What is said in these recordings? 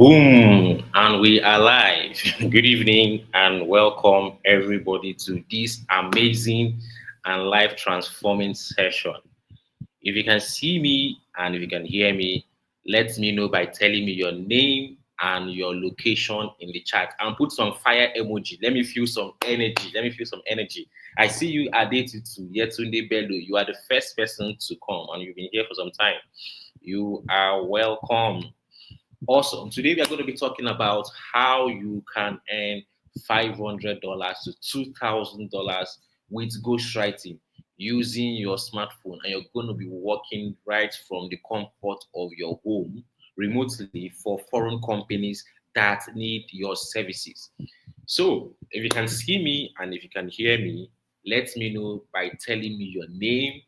Boom, and we are live. Good evening and welcome everybody to this amazing and life transforming session. If you can see me and if you can hear me, let me know by telling me your name and your location in the chat and put some fire emoji. Let me feel some energy. Let me feel some energy. I see you, Adetutu Yetunde Bello. You are the first person to come and you've been here for some time. You are welcome. Awesome. Today we are going to be talking about how you can earn $500 to $2,000 with ghostwriting using your smartphone, and you're going to be working right from the comfort of your home remotely for foreign companies that need your services. So, if you can see me and if you can hear me, let me know by telling me your name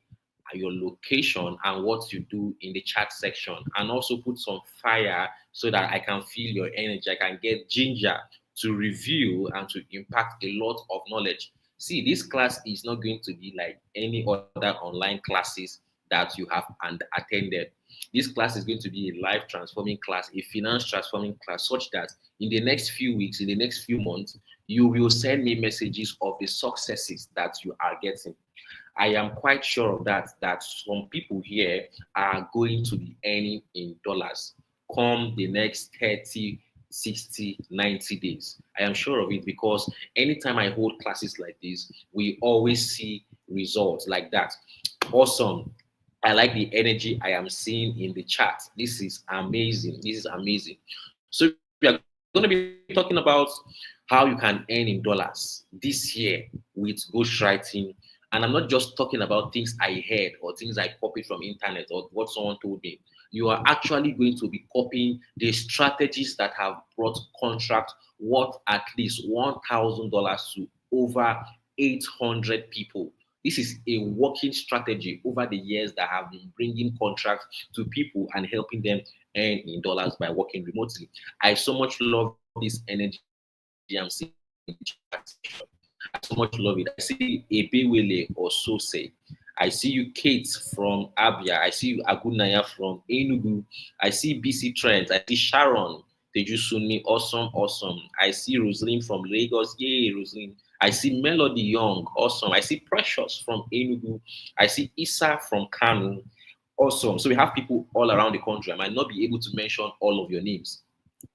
and your location and what you do in the chat section. And also put some fire so that I can feel your energy. I can get ginger to review and to impact a lot of knowledge. See, this class is not going to be like any other online classes that you have and attended. This class is going to be a life transforming class, a finance transforming class, such that in the next few weeks, in the next few months, you will send me messages of the successes that you are getting. I am quite sure of that some people here are going to be earning in dollars come the next 30, 60, 90 days. I am sure of it because anytime I hold classes like this, we always see results like that. Awesome. I like the energy I am seeing in the chat. This is amazing. This is amazing. So we are going to be talking about how you can earn in dollars this year with ghostwriting. And I'm not just talking about things I heard or things I copied from internet or what someone told me. You are actually going to be copying the strategies that have brought contract worth at least $1,000 to over 800 people. This is a working strategy over the years that have been bringing contracts to people and helping them earn in dollars by working remotely. I so much love this energy I'm seeing in the chat section. I so much love it. I see Ebewele or Sose. I see you, Kate from Abia. I see you, Agunaya from Enugu. I see BC Trends. I see Sharon. Teju Sunmi. Awesome, awesome. I see Rosalind from Lagos. Yay, Rosalind. I see Melody Young. Awesome. I see Precious from Enugu. I see Issa from Kanu. Awesome. So we have people all around the country. I might not be able to mention all of your names,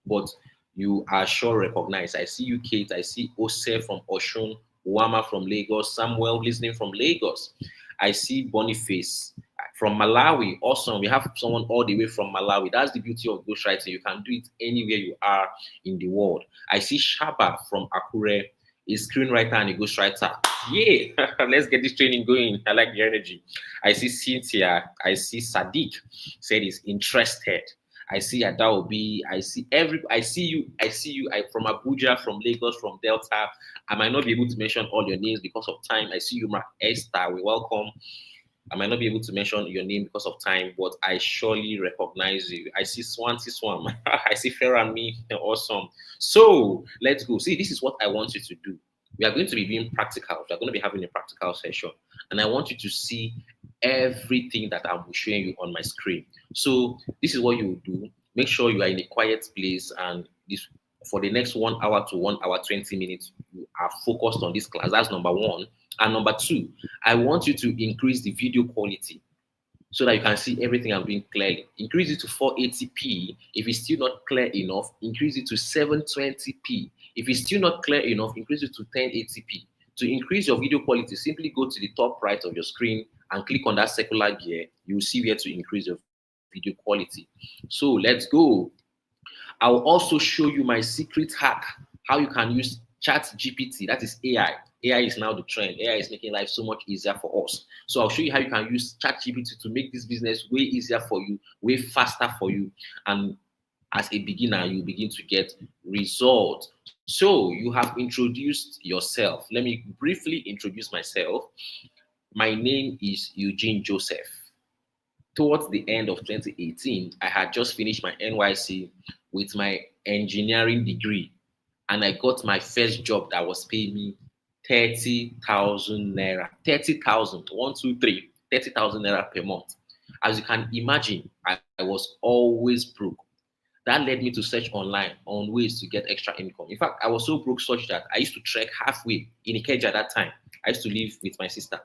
but you are sure recognized. I see you, Kate. I see Ose from Oshun, Wama from Lagos, Samuel listening from Lagos. I see Boniface from Malawi. Awesome. We have someone all the way from Malawi. That's the beauty of ghostwriting. You can do it anywhere you are in the world. I see Shaba from Akure, a screenwriter and a ghostwriter. Yeah, let's get this training going. I like the energy. I see Cynthia. I see Sadiq said he's interested. I see Adaobi. I see you. I from Abuja, from Lagos, from Delta. I might not be able to mention all your names because of time. I see you, Mark Esther. We welcome. I might not be able to mention your name because of time, but I surely recognize you. I see Swanty Swam. I see Farah and me. Awesome. So let's go. See, this is what I want you to do. We are going to be being practical. We are going to be having a practical session, and I want you to see everything that I'm showing you on my screen. So this is what you will do. Make sure you are in a quiet place, and this for the next 1 hour to 1 hour 20 minutes, you are focused on this class. That's number one. And number two, I want you to increase the video quality so that you can see everything I'm doing clearly. Increase it to 480p. If it's still not clear enough, increase it to 720p. If it's still not clear enough, increase it to 1080p. To increase your video quality, simply go to the top right of your screen and click on that circular gear. You will see where to increase your video quality. So let's go. I will also show you my secret hack, how you can use Chat GPT, that is AI. AI is now the trend. AI is making life so much easier for us. So I'll show you how you can use Chat GPT to make this business way easier for you, way faster for you. And as a beginner, you begin to get results. So you have introduced yourself. Let me briefly introduce myself. My name is Eugene Joseph. Towards the end of 2018, I had just finished my NYC with my engineering degree, and I got my first job that was paying me 30,000 naira. 30,000, 30,000 naira per month. As you can imagine, I was always broke. That led me to search online on ways to get extra income. In fact, I was so broke such that I used to trek halfway in Ikeja at that time. I used to live with my sister.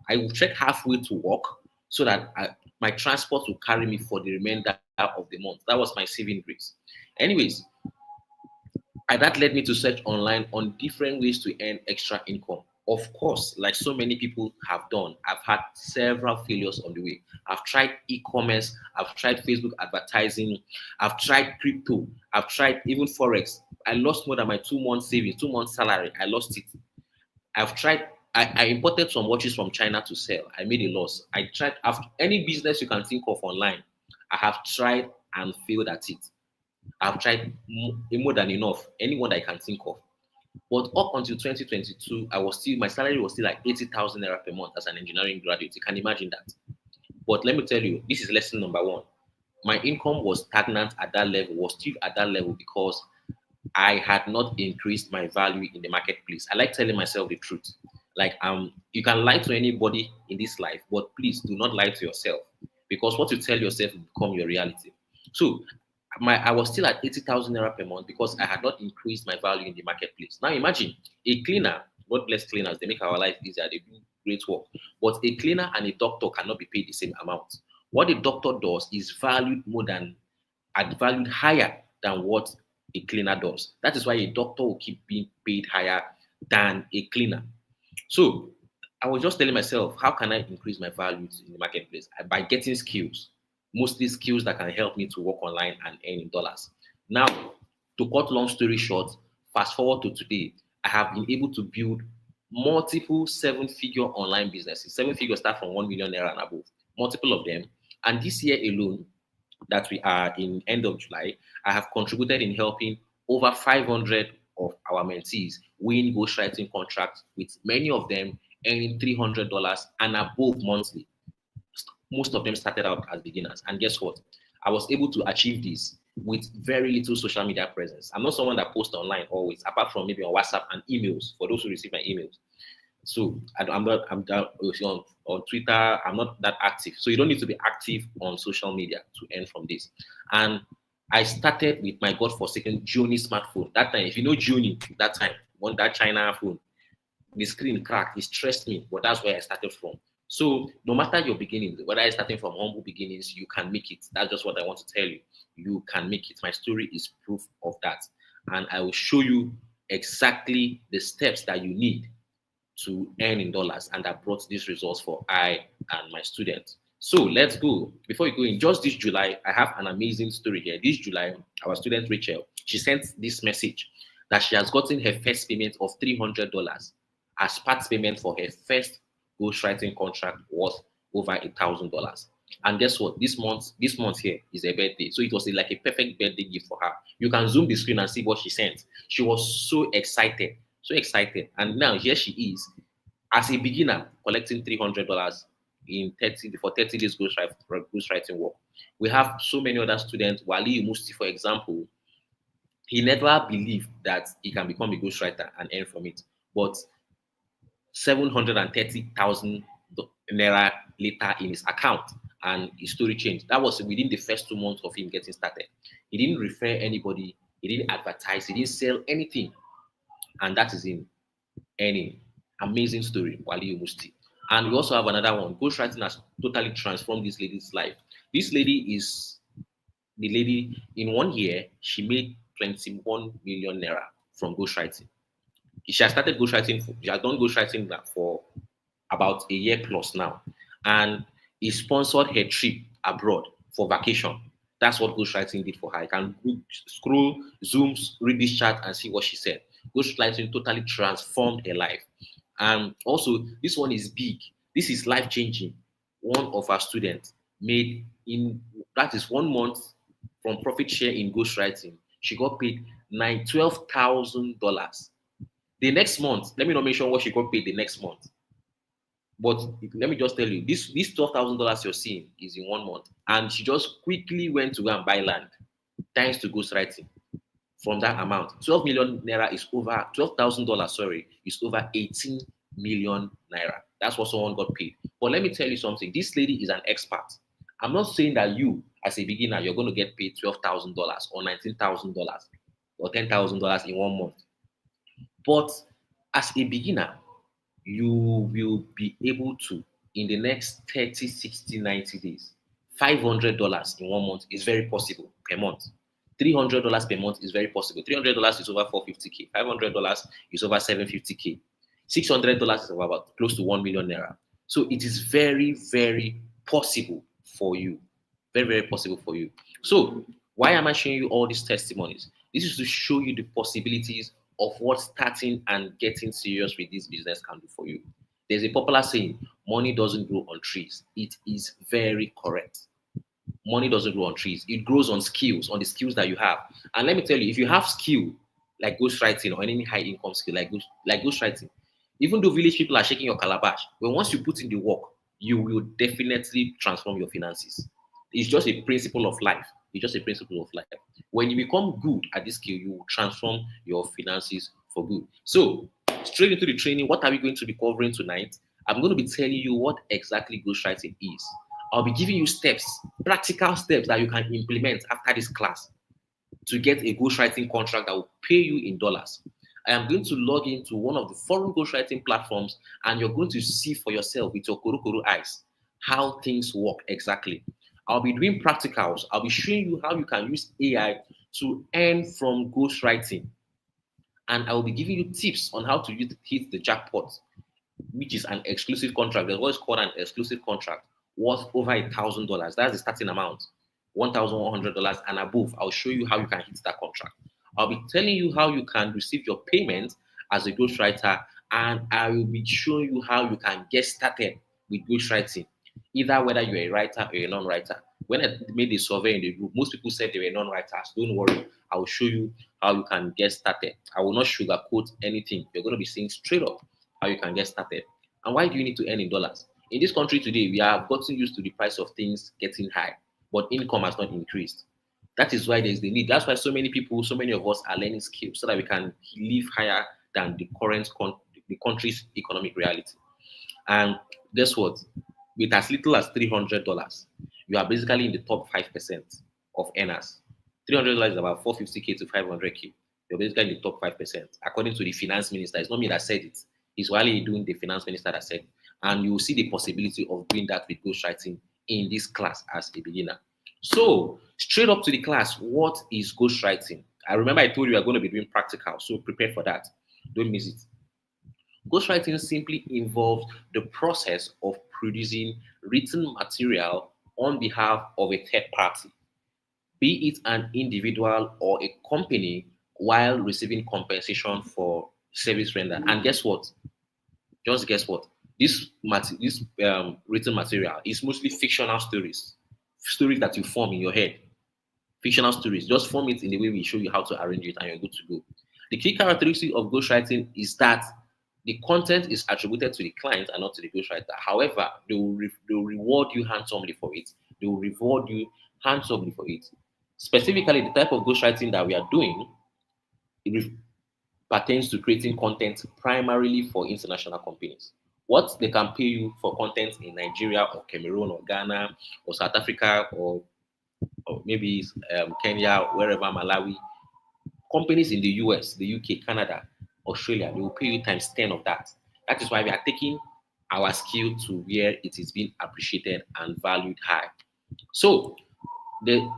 I would trek halfway to work so that my transport would carry me for the remainder of the month. That was my saving grace. Anyways, and that led me to search online on different ways to earn extra income. Of course, like so many people have done, I've had several failures on the way. I've tried e-commerce, I've tried Facebook advertising, I've tried crypto, I've tried even forex. I lost more than my 2 months savings, 2 months salary. I lost it. I've tried. I imported some watches from China to sell. I made a loss. I tried any business you can think of online. I have tried and failed at it. I've tried more than enough, anyone that I can think of. But up until 2022, my salary was still like 80,000 naira per month as an engineering graduate. You can imagine that. But let me tell you, this is lesson number one. My income was stagnant at that level, was still at that level because I had not increased my value in the marketplace. I like telling myself the truth. Like you can lie to anybody in this life, but please do not lie to yourself because what you tell yourself will become your reality. So I was still at 80,000 naira per month because I had not increased my value in the marketplace. Now imagine a cleaner, God bless cleaners, they make our life easier, they do great work. But a cleaner and a doctor cannot be paid the same amount. What a doctor does is valued higher than what a cleaner does. That is why a doctor will keep being paid higher than a cleaner. So I was just telling myself, how can I increase my values in the marketplace? By getting skills, mostly skills that can help me to work online and earn in dollars. Now, to cut long story short, fast forward to today, I have been able to build multiple seven-figure online businesses. Seven figures start from 1 million naira and above, multiple of them. And this year alone, that we are in end of July, I have contributed in helping over 500 of our mentees win ghostwriting contracts, with many of them earning $300 and above monthly. Most of them started out as beginners. And guess what? I was able to achieve this with very little social media presence. I'm not someone that posts online always, apart from maybe on WhatsApp and emails for those who receive my emails. So I'm on Twitter. I'm not that active. So you don't need to be active on social media to earn from this. And I started with my godforsaken Juni smartphone. That time, if you know Juni, that time, on that China phone, the screen cracked. It stressed me, but that's where I started from. So no matter your beginnings, whether you're starting from humble beginnings, you can make it. That's just what I want to tell you. You can make it. My story is proof of that. And I will show you exactly the steps that you need to earn in dollars, and that brought these results for I and my students. So let's go. Before we go in, just this July, I have an amazing story here. This July, our student Rachel, she sent this message that she has gotten her first payment of $300 as part payment for her first ghostwriting contract worth over $1,000. And guess what? This month here is her birthday. So it was like a perfect birthday gift for her. You can zoom the screen and see what she sent. She was so excited, so excited. And now here she is as a beginner collecting $300 in 30 days ghostwriting work. We have so many other students. Wali Musti, for example, he never believed that he can become a ghostwriter and earn from it. But 730,000 naira later in his account, and his story changed. That was within the first 2 months of him getting started. He didn't refer anybody, he didn't advertise, he didn't sell anything. And that is him earning. Amazing story, Wali Musti. And we also have another one. Ghostwriting has totally transformed this lady's life. This lady is the lady, in 1 year, she made 21 million naira from ghostwriting. She has started ghostwriting, she has done ghostwriting for about a year plus now. And he sponsored her trip abroad for vacation. That's what ghostwriting did for her. I can scroll, zoom, read this chat and see what she said. Ghostwriting totally transformed her life. And also, this one is big. This is life changing. One of our students made in that is 1 month from profit share in ghostwriting. She got paid $12,000. The next month, let me not mention what she got paid the next month. But let me just tell you, this $12,000 you're seeing is in 1 month. And she just quickly went to go and buy land, thanks to ghostwriting. From that amount, 12 million naira is over $12,000, sorry, is over 18 million naira. That's what someone got paid. But let me tell you something, this lady is an expert. I'm not saying that you, as a beginner, you're going to get paid $12,000 or $19,000 or $10,000 in 1 month. But as a beginner, you will be able to, in the next 30, 60, 90 days, $500 in 1 month is very possible per month. $300 per month is very possible. $300 is over 450K. $500 is over 750K. $600 is about close to 1 million naira. So it is very, very possible for you. Very, very possible for you. So why am I showing you all these testimonies? This is to show you the possibilities of what starting and getting serious with this business can do for you. There's a popular saying, money doesn't grow on trees. It is very correct. Money doesn't grow on trees. It grows on skills, on the skills that you have. And let me tell you, if you have skill like ghostwriting or any high income skill like ghostwriting, even though village people are shaking your calabash, but once you put in the work, you will definitely transform your finances. It's just a principle of life. It's just a principle of life. When you become good at this skill, you will transform your finances for good. So, straight into the training, what are we going to be covering tonight? I'm going to be telling you what exactly ghostwriting is. I'll be giving you steps, practical steps that you can implement after this class to get a ghostwriting contract that will pay you in dollars. I am going to log into one of the foreign ghostwriting platforms and you're going to see for yourself with your koro eyes how things work exactly. I'll be doing practicals. I'll be showing you how you can use AI to earn from ghostwriting. And I will be giving you tips on how to hit the jackpot, which is an exclusive contract. There's what's called an exclusive contract worth over $1,000. That's the starting amount, $1,100 and above. I'll show you how you can hit that contract. I'll be telling you how you can receive your payment as a ghostwriter, and I will be showing you how you can get started with ghostwriting, either whether you're a writer or a non-writer. When I made a survey in the group, most people said they were non-writers. Don't worry, I will show you how you can get started. I will not sugarcoat anything. You're going to be seeing straight up how you can get started. And why do you need to earn in dollars? In this country today, we have gotten used to the price of things getting high, but income has not increased. That is why there's the need. That's why so many people, so many of us are learning skills so that we can live higher than the current the country's economic reality. And guess what? With as little as $300, you are basically in the top 5% of earners. $300 is about 450K to 500K. You're basically in the top 5%, according to the finance minister. It's not me that said it. It's Wally doing the finance minister that said it. And you will see the possibility of doing that with ghostwriting in this class as a beginner. So, straight up to the class, what is ghostwriting? I remember I told you we are going to be doing practical, so prepare for that. Don't miss it. Ghostwriting simply involves the process of producing written material on behalf of a third party, be it an individual or a company, while receiving compensation for service rendered. And guess what? Just guess what? This written material is mostly fictional stories, stories that you form in your head. Fictional stories. Just form it in the way we show you how to arrange it, and you're good to go. The key characteristic of ghostwriting is that the content is attributed to the client and not to the ghostwriter. However, they will reward you handsomely for it. They will reward you handsomely for it. Specifically, the type of ghostwriting that we are doing, it pertains to creating content primarily for international companies. What they can pay you for content in Nigeria or Cameroon or Ghana or South Africa or maybe Kenya, wherever, Malawi, companies in the US, the UK, Canada, Australia, they will pay you times 10 of that. That is why we are taking our skill to where it is being appreciated and valued high. So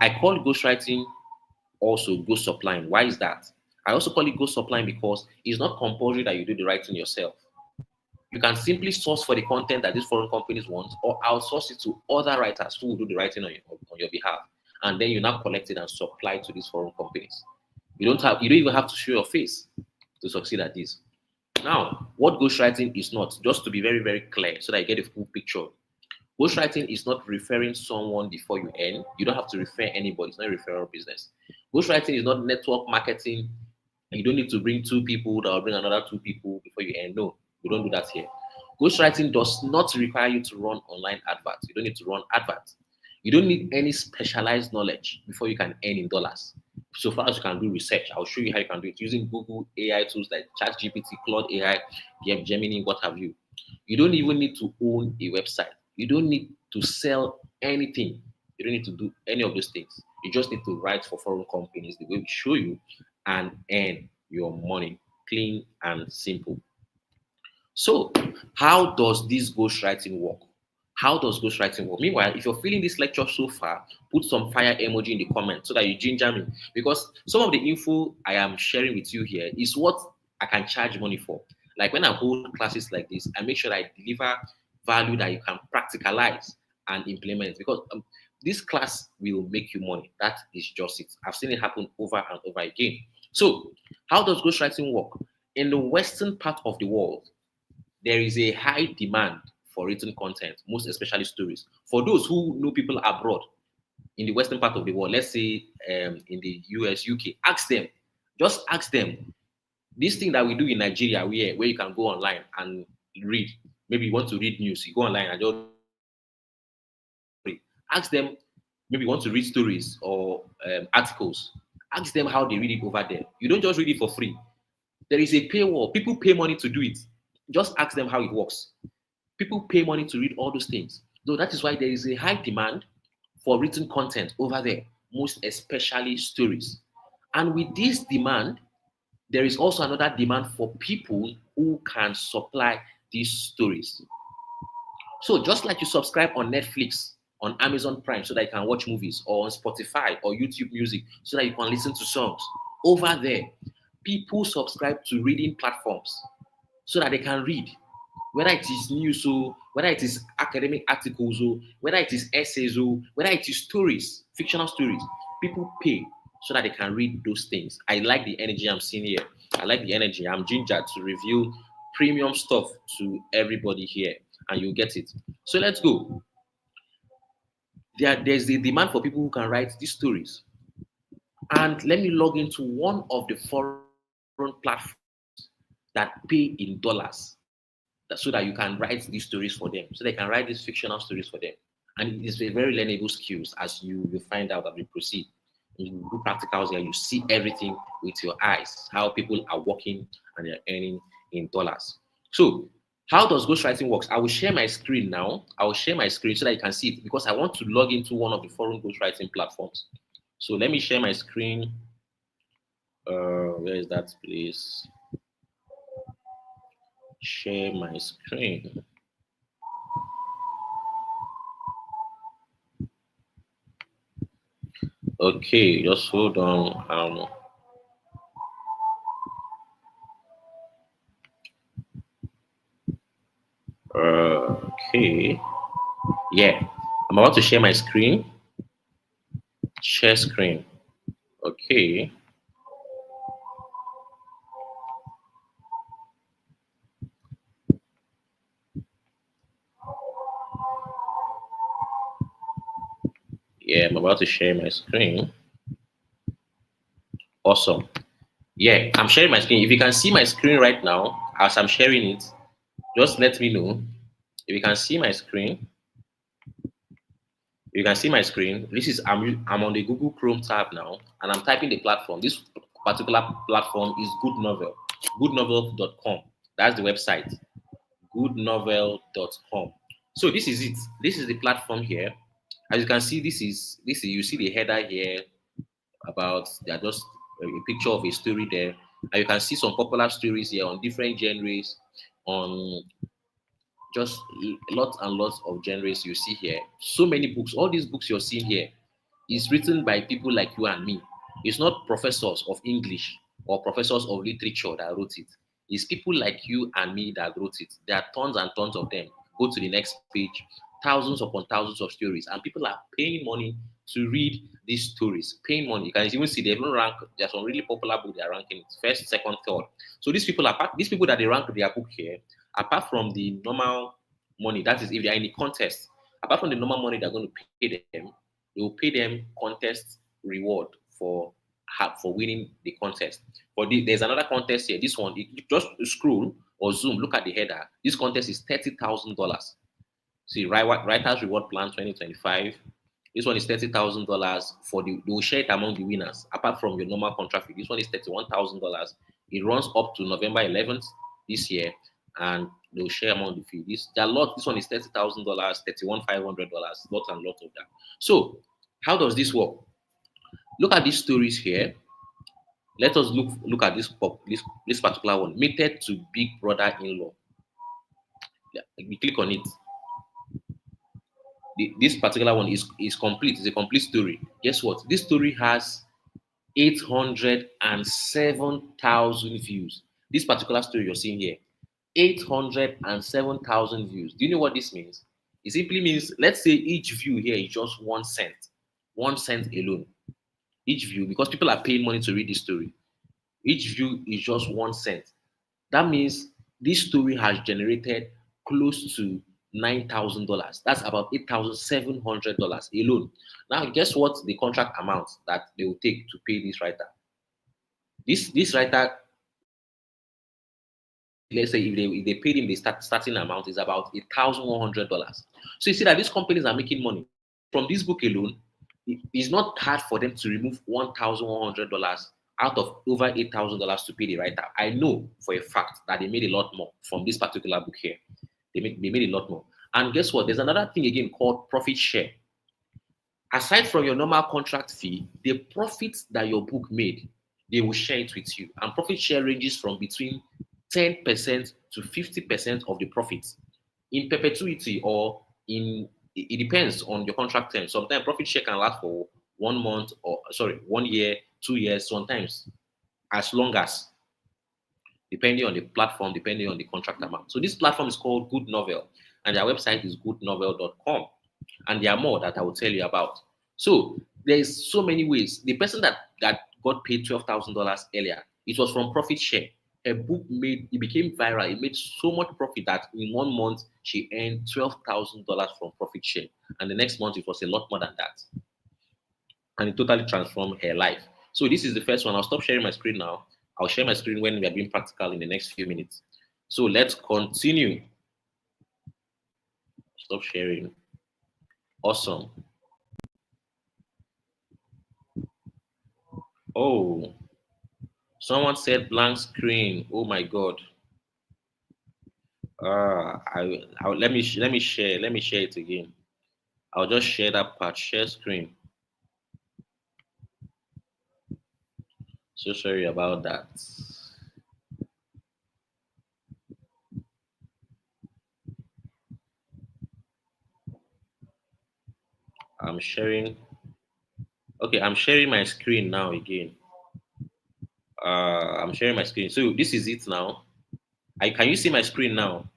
I call ghostwriting also ghost supplying. Why is that? I also call it ghost supplying because it's not compulsory that you do the writing yourself. You can simply source for the content that these foreign companies want or outsource it to other writers who will do the writing on your behalf. And then you now collect it and supply it to these foreign companies. You don't even have to show your face to succeed at this. Now, what ghostwriting is not, just to be very, very clear so that you get a full picture. Ghostwriting is not referring someone before you earn. You don't have to refer anybody. It's not a referral business. Ghostwriting is not network marketing. You don't need to bring two people that will bring another two people before you earn. No, we don't do that here. Ghostwriting does not require you to run online adverts. You don't need to run adverts. You don't need any specialized knowledge before you can earn in dollars. So far as you can do research, I'll show you how you can do it using Google AI tools like ChatGPT, Claude AI, Gemini, what have you. You don't even need to own a website. You don't need to sell anything. You don't need to do any of those things. You just need to write for foreign companies the way we show you and earn your money. Clean and simple. So, how does this ghostwriting work? How does ghostwriting work? Meanwhile, if you're feeling this lecture so far, put some fire emoji in the comment so that you ginger me. Because some of the info I am sharing with you here is what I can charge money for. Like when I hold classes like this, I make sure I deliver value that you can practicalize and implement. Because this class will make you money. That is just it. I've seen it happen over and over again. So, how does ghostwriting work? In the western part of the world, there is a high demand for written content, most especially stories. For those who know people abroad in the western part of the world, let's say in the US, UK, ask them, just ask them this thing that we do in Nigeria, where you can go online and read. Maybe you want to read news, you go online and just read. Ask them, maybe you want to read stories or articles. Ask them how they read it over there. You don't just read it for free. There is a paywall. People pay money to do it. Just ask them how it works. People pay money to read all those things. So that is why there is a high demand for written content over there, most especially stories. And with this demand, there is also another demand for people who can supply these stories. So just like you subscribe on Netflix, on Amazon Prime, so that you can watch movies, or on Spotify or YouTube Music, so that you can listen to songs, over there, people subscribe to reading platforms so that they can read, whether it is news, or whether it is academic articles, or whether it is essays, or whether it is stories, fictional stories. People pay so that they can read those things. I like the energy I'm seeing here. I like the energy. I'm ginger to review premium stuff to everybody here, and you get it. So let's go. There's the demand for people who can write these stories. And let me log into one of the foreign platforms that pay in dollars so that you can write these stories for them, so they can write these fictional stories for them. And it is a very learnable skills as you find out as we proceed. You do practicals here, you see everything with your eyes, how people are working and they're earning in dollars. So, how does ghostwriting works? I will share my screen now. I will share my screen so that you can see it because I want to log into one of the foreign ghostwriting platforms. So let me share my screen. Where is that place? Share my screen. Okay, just hold on. Okay. Yeah, I'm about to share my screen. Share screen. Okay. Yeah, I'm about to share my screen. Awesome. Yeah, I'm sharing my screen. If you can see my screen right now, as I'm sharing it, just let me know. If you can see my screen, you can see my screen. This is I'm on the Google Chrome tab now, and I'm typing the platform. This particular platform is Good Novel, goodnovel.com. That's the website, goodnovel.com. So this is it. This is the platform here. As you can see, this is you see the header here about they're just a picture of a story there, and you can see some popular stories here on different genres, on just lots and lots of genres you see here. So many books. All these books you're seeing here is written by people like you and me. It's not professors of English or professors of literature that wrote it. It's people like you and me that wrote it. There are tons and tons of them. Go to the next page. Thousands upon thousands of stories, and people are paying money to read these stories. Paying money. You can even see they even rank. There's some really popular book they are ranking first, second, third. So these people that they rank their book here, apart from the normal money, that is if they are in the contest, apart from the normal money they're going to pay them, they will pay them contest reward for winning the contest. But there's another contest here. This one, you just scroll or zoom, look at the header. This contest is $30,000. See, Writers Reward Plan 2025. This one is $30,000 for they will share it among the winners. Apart from your normal contract fee, this one is $31,000. It runs up to November 11th this year, and They'll share among the few. This there are lot. This one is $30,000, $31,500, lot and lot of that. So how does this work? Look at these stories here. Let us look at this particular one. Mated to big brother-in-law. Yeah, we click on it. This particular one is complete. It's a complete story. Guess what? This story has 807,000 views. This particular story you're seeing here, 807,000 views. Do you know what this means? It simply means, let's say each view here is just 1 cent, 1 cent alone. Each view, because people are paying money to read this story. Each view is just 1 cent. That means this story has generated close to $9,000. That's about $8,700 alone. Now, guess what the contract amount that they will take to pay this writer? This writer, let's say if they paid him the starting amount is about $1,100. So you see that these companies are making money from this book alone. It's not hard for them to remove $1,100 out of over $8,000 to pay the writer. I know for a fact that they made a lot more from this particular book here. They made a lot more. And guess what? There's another thing again called profit share. Aside from your normal contract fee, the profits that your book made, they will share it with you. And profit share ranges from between 10% to 50% of the profits in perpetuity, or it depends on your contract term. Sometimes profit share can last for 1 month, or sorry, 1 year, 2 years, sometimes as long as, depending on the platform, depending on the contract amount. So this platform is called Good Novel, and their website is goodnovel.com. And there are more that I will tell you about. So there's so many ways. The person that got paid $12,000 earlier, it was from profit share. Her book it became viral. It made so much profit that in 1 month she earned $12,000 from profit share, and the next month it was a lot more than that, and it totally transformed her life. So this is the first one. I'll stop sharing my screen now. I'll share my screen when we are being practical in the next few minutes. So let's continue. Stop sharing. Awesome. Oh, someone said blank screen. Oh my God. Let me share it again. I'll just share that part. Share screen. So sorry about that. I'm sharing. Okay, I'm sharing my screen now again. I'm sharing my screen. So this is it now. Can you see my screen now?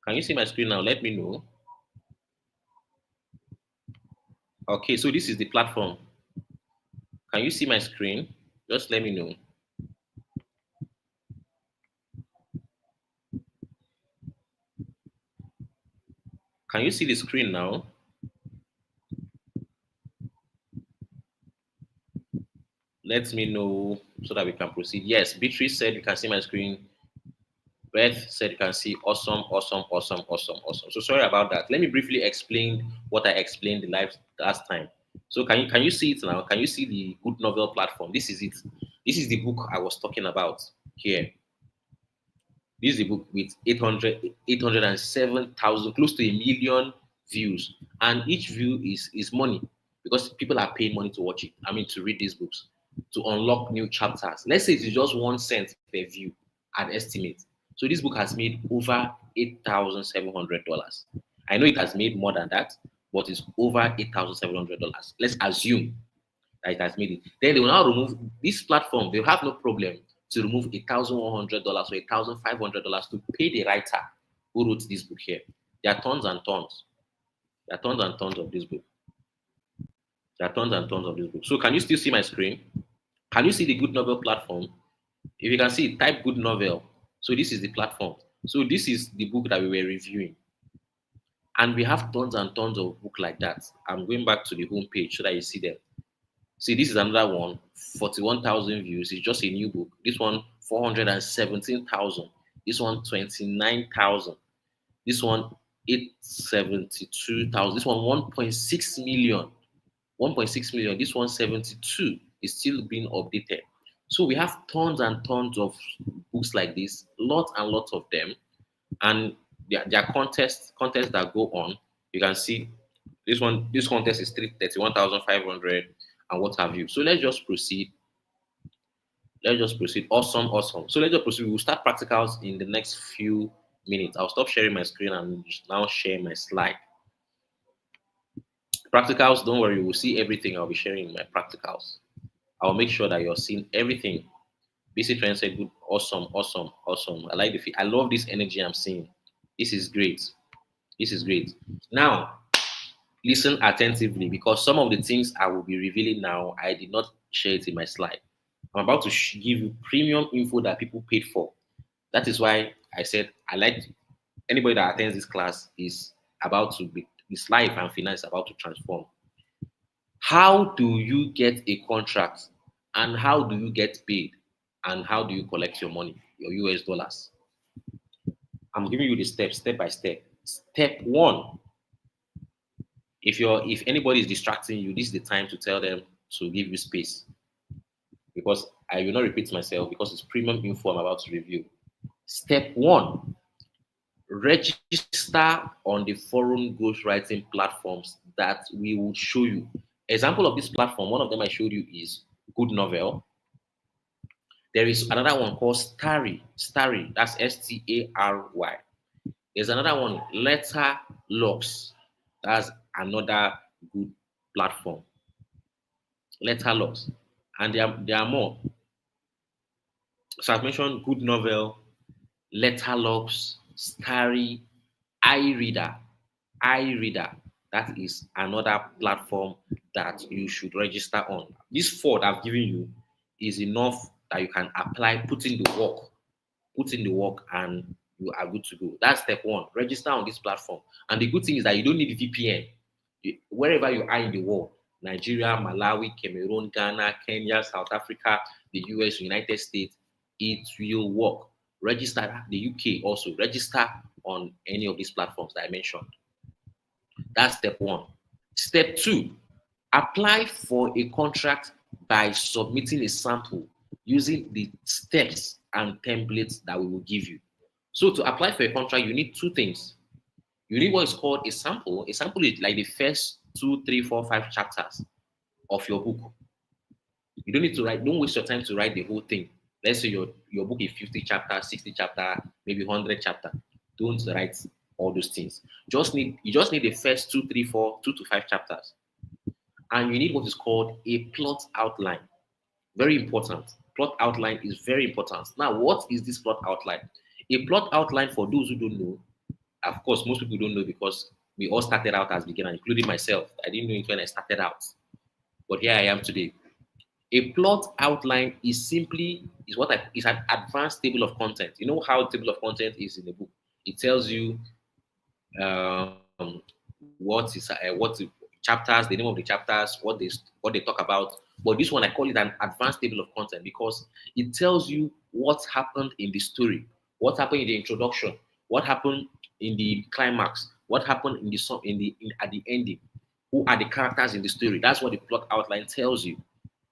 Can you see my screen now? Let me know. Okay, so this is the platform. Can you see my screen? Just let me know. Can you see the screen now? Let me know so that we can proceed. Yes, Beatrice said you can see my screen. Beth said you can see. Awesome, awesome, awesome, awesome, awesome. So sorry about that. Let me briefly explain what I explained the last time. So can you see it now? Can you see the Good Novel platform? This is it. This is the book I was talking about here. This is the book with 807,000, close to a million views. And each view is money, because people are paying money to watch it. I mean, to read these books, to unlock new chapters. Let's say it's just 1 cent per view, I'd estimate. So this book has made over $8,700. I know it has made more than that, but it's over $8,700. Let's assume that it has made it. Then they will now remove this platform. They'll have no problem to remove $1,100 or $1,500 to pay the writer who wrote this book here. There are tons and tons. There are tons and tons of this book. There are tons and tons of this book. So can you still see my screen? Can you see the Good Novel platform? If you can see, type Good Novel. So this is the platform. So this is the book that we were reviewing. And we have tons and tons of book like that. I'm going back to the home page so that you see them. See, this is another one, 41,000 views. It's just a new book. This one, 417,000. This one, 29,000. This one, 872,000. This one, 1.6 million. 1.6 million. This one, 72. Is still being updated. So we have tons and tons of books like this, lots and lots of them. And there are contests that go on. You can see this contest is 31,500 and what have you. So let's just proceed. Awesome, awesome. So let's just proceed. We'll start practicals in the next few minutes. I'll stop sharing my screen and now share my slide. Practicals, don't worry, we'll see everything I'll be sharing in my practicals. I'll make sure that you're seeing everything. BC Trend said good, awesome, awesome, awesome. I like I love this energy I'm seeing. This is great. This is great. Now, listen attentively because some of the things I will be revealing now, I did not share it in my slide. I'm about to give you premium info that people paid for. That is why I said I like anybody that attends this class is about to be his life and finance about to transform. How do you get a contract and how do you get paid and how do you collect your money, your US dollars? I'm giving you the steps step by step. Step one, if anybody is distracting you, this is the time to tell them to give you space because I will not repeat myself because it's premium info I'm about to review. Step one, register on the foreign ghostwriting platforms that we will show you. Example of this platform, one of them I showed you is Good Novel. There is another one called Starry. Starry, that's Stary. There's another one, Letter Locks. That's another good platform. Letter Locks. And there are more. So I've mentioned Good Novel, Letter Locks, Starry, iReader. iReader. That is another platform that you should register on. This four that I've given you is enough that you can apply, put in the work, and you are good to go. That's step one. Register on this platform. And the good thing is that you don't need VPN. Wherever you are in the world, Nigeria, Malawi, Cameroon, Ghana, Kenya, South Africa, the US, United States, it will work. Register the UK also. Register on any of these platforms that I mentioned. That's step one. Step two, apply for a contract by submitting a sample using the steps and templates that we will give you. So to apply for a contract, you need two things. You need what is called a sample. A sample is like the first two, three, four, five chapters of your book. You don't need to write, don't waste your time to write the whole thing. Let's say your book is 50 chapters, 60 chapter, maybe 100 chapter. Don't write all those things. You just need the first two, three, four, 2 to 5 chapters. And you need what is called a plot outline. Very important. Plot outline is very important. Now, what is this plot outline? A plot outline, for those who don't know, of course, most people don't know because we all started out as beginners, including myself. I didn't know it when I started out, but here I am today. A plot outline is an advanced table of content. You know how table of content is in the book. It tells you um, what the chapters, the name of the chapters, what they talk about. But this one I call it an advanced table of content because it tells you what happened in the story, what happened in the introduction, what happened in the climax, what happened in the song at the ending, who are the characters in the story. That's what the plot outline tells you.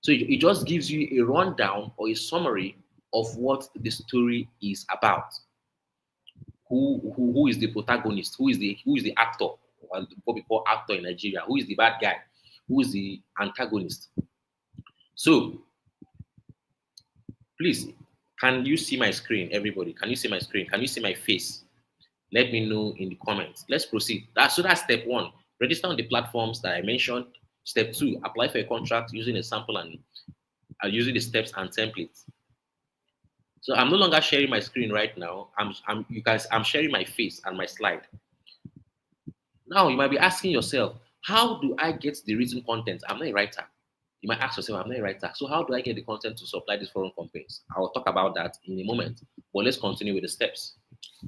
So it just gives you a rundown or a summary of what the story is about. Who is the protagonist? Who is the actor? What we call actor in Nigeria. Who is the bad guy? Who is the antagonist? So please, can you see my screen, everybody? Can you see my screen? Can you see my face? Let me know in the comments. Let's proceed. That's step one. Register on the platforms that I mentioned. Step two, apply for a contract using a sample and using the steps and templates. So I'm no longer sharing my screen right now. I'm sharing my face and my slide. Now you might be asking yourself, how do I get the written content? I'm not a writer. You might ask yourself, I'm not a writer. So how do I get the content to supply these foreign companies? I will talk about that in a moment. But let's continue with the steps.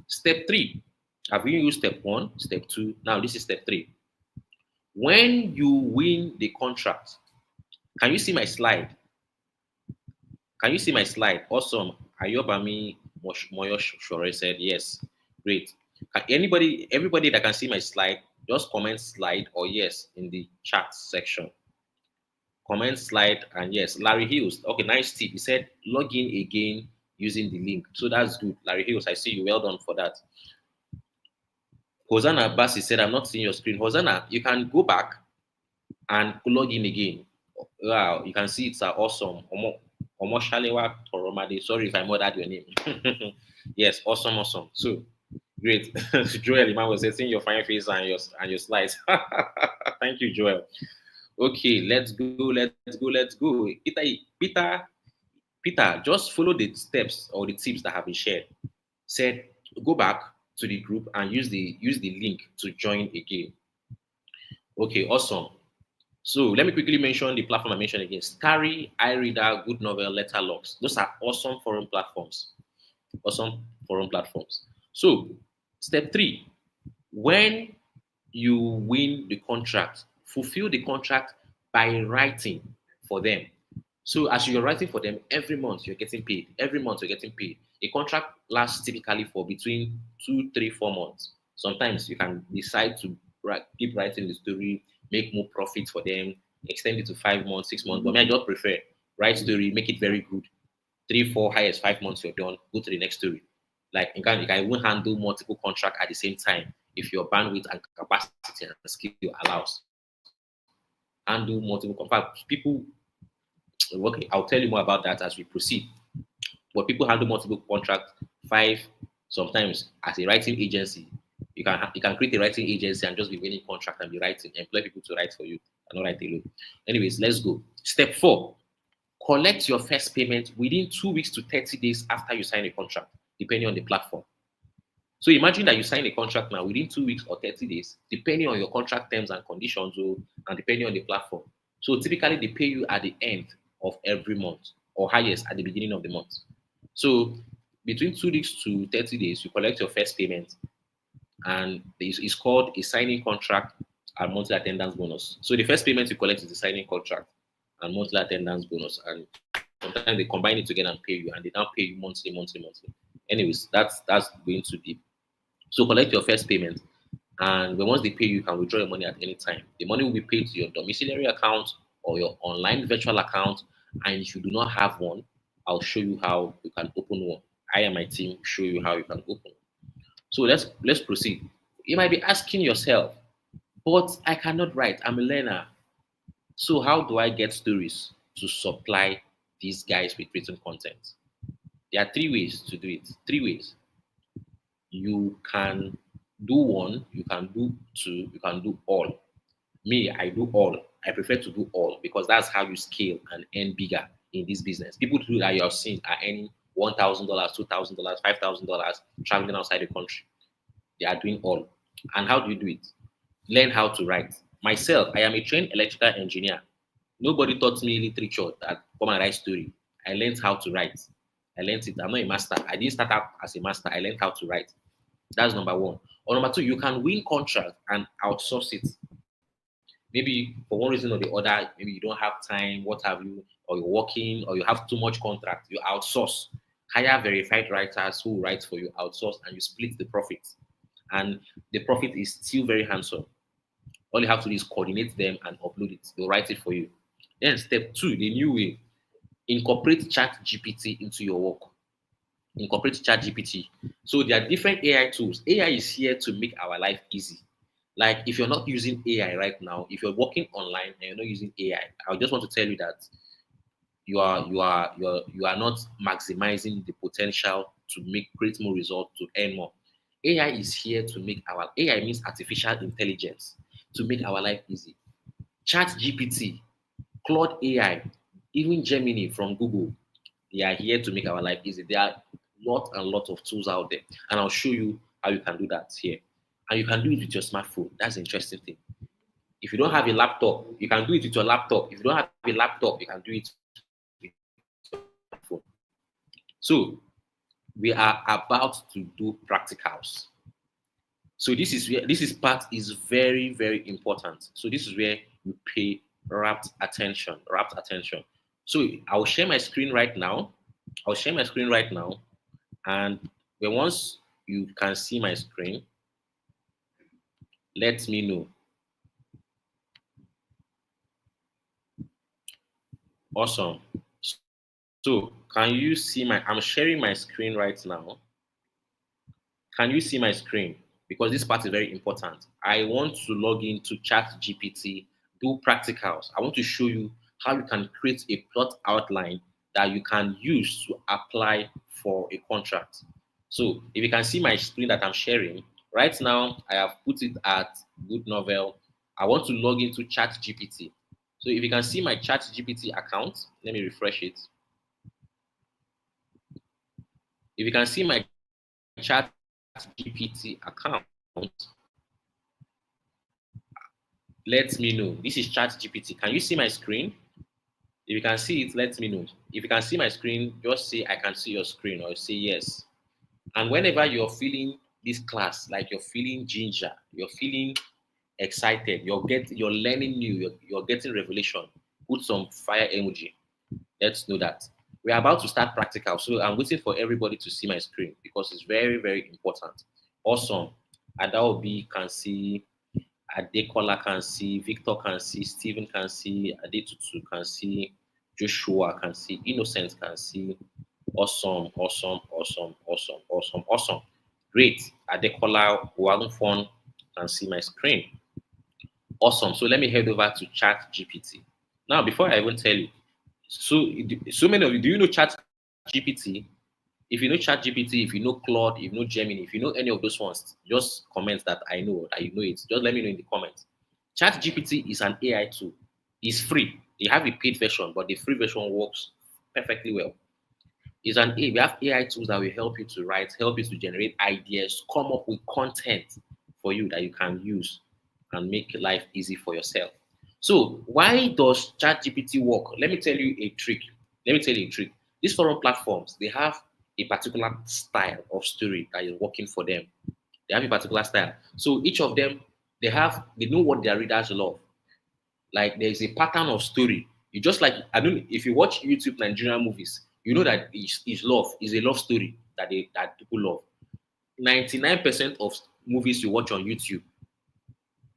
Step three. Have you used step one, step two? Now this is step three. When you win the contract, can you see my slide? Can you see my slide? Awesome. Ayobami Moyoshore said yes. Great. Everybody that can see my slide, just comment slide or yes in the chat section. Comment slide and yes. Larry Hills. Okay, nice tip. He said log in again using the link. So that's good. Larry Hills, I see you. Well done for that. Hosanna Bassi said, I'm not seeing your screen. Hosanna, you can go back and log in again. Wow, you can see it's awesome. Omoshalewa Toromade. Sorry if I murdered your name. Yes, awesome, awesome. So great. Joel Iman was seeing your fine face and your slides. Thank you, Joel. Okay, let's go. Peter, just follow the steps or the tips that have been shared. Said go back to the group and use the link to join again. Okay, awesome. So let me quickly mention the platform I mentioned again. Starry, iReader, Good Novel, Letterlogs. Those are awesome forum platforms. Awesome forum platforms. So step 3, when you win the contract, fulfill the contract by writing for them. So as you're writing for them, every month you're getting paid. Every month you're getting paid. A contract lasts typically for between 2, 3, 4 months. Sometimes you can decide to keep writing the story, make more profit for them, extend it to 5 months, 6 months. But me, I just prefer write story, make it very good. 3, 4, highest 5 months you're done, go to the next story. Like you can even handle multiple contracts at the same time if your bandwidth and capacity and skill allows. Handle multiple. In fact, people. Okay, I'll tell you more about that as we proceed. But people handle multiple contracts, 5 sometimes as a writing agency. You can create a writing agency and just be winning contract and be writing, employ people to write for you and not write alone. Anyways, let's go. Step 4, collect your first payment within 2 weeks to 30 days after you sign a contract, depending on the platform. So imagine that you sign a contract now within 2 weeks or 30 days, depending on your contract terms and conditions, and depending on the platform. So typically they pay you at the end of every month or highest at the beginning of the month. So between 2 weeks to 30 days, you collect your first payment, and it's called a signing contract and monthly attendance bonus. So the first payment you collect is the signing contract and monthly attendance bonus, and sometimes they combine it together and pay you, and they now pay you monthly, monthly, monthly. Anyways, that's going to deep. So collect your first payment, and once they pay you, you can withdraw your money at any time. The money will be paid to your domiciliary account or your online virtual account. And if you do not have one, I'll show you how you can open one. I and my team show you how you can open. So let's proceed. You might be asking yourself, but I cannot write. I'm a learner. So how do I get stories to supply these guys with written content? There are 3 ways to do it. 3 ways. You can do one, you can do two, you can do all. Me, I do all. I prefer to do all because that's how you scale and earn bigger in this business. People who that you have seen are earning $1,000, $2,000, $5,000 traveling outside the country. They are doing all. And how do you do it? Learn how to write. Myself, I am a trained electrical engineer. Nobody taught me literature that come and write story. I learned how to write. I learned it. I'm not a master. I didn't start out as a master. I learned how to write. That's number one. Or number two, you can win contract and outsource it. Maybe for one reason or the other, maybe you don't have time, what have you, or you're working, or you have too much contract, you outsource. Hire verified writers who write for you, outsource, and you split the profit. And the profit is still very handsome. All you have to do is coordinate them and upload it. They'll write it for you. Then step 2, the new way, incorporate chat GPT into your work. Incorporate chat GPT. So there are different AI tools. AI is here to make our life easy. Like if you're not using AI right now, if you're working online and you're not using AI, I just want to tell you that you are not maximizing the potential to make create more results to earn more. AI is here to make our AI means artificial intelligence to make our life easy. Chat GPT, Claude AI, even Gemini from Google, they are here to make our life easy. There are lot and lot of tools out there, and I'll show you how you can do that here. And you can do it with your smartphone. That's the interesting thing. If you don't have a laptop, you can do it with your laptop. If you don't have a laptop, you can do it with your phone. So we are about to do practicals. So this is part is very, very important. So this is where you pay rapt attention. Rapt attention. So I'll share my screen right now. I'll share my screen right now. And when once you can see my screen, let me know. Awesome. So can you see I'm sharing my screen right now. Can you see my screen? because this part is very important. I want to log into Chat GPT, do practicals. I want to show you how you can create a plot outline that you can use to apply for a contract. So if you can see my screen that I'm sharing, right now I have put it at Good Novel. I want to log into Chat GPT. So if you can see my Chat GPT account, let me refresh it. If you can see my Chat GPT account, let me know. This is Chat GPT. Can you see my screen? If you can see it, let me know. If you can see my screen, just say I can see your screen or say yes. And whenever you're feeling this class, like you're feeling ginger, you're feeling excited, you're learning new, you're getting revelation, put some fire emoji. Let's know that. We're about to start practical. So I'm waiting for everybody to see my screen because it's very, very important. Awesome. Adaobi can see, Adekola can see, Victor can see, Stephen can see, Adetutu can see, Joshua can see, Innocent can see. Awesome, awesome, awesome, awesome, awesome, awesome. Great. Adekola Wagunfon can see my screen. Awesome. So let me head over to Chat GPT. Now, before I even tell you, so many of you, do you know Chat GPT? If you know Chat GPT, if you know Claude, if you know Gemini, if you know any of those ones, just comment that I know that you know it. Just let me know in the comments. Chat GPT is an AI tool. It's free. They have a paid version, but the free version works perfectly well. It's an A. We have AI tools that will help you to write, help you to generate ideas, come up with content for you that you can use and make life easy for yourself. So why does ChatGPT work? Let me tell you a trick. Let me tell you a trick. These forum platforms, they have a particular style of story that is working for them. They have a particular style. So each of them, they know what their readers love. Like there's a pattern of story. You just like I don't if you watch YouTube Nigerian movies, you know that is love is a love story that people love. 99% of movies you watch on YouTube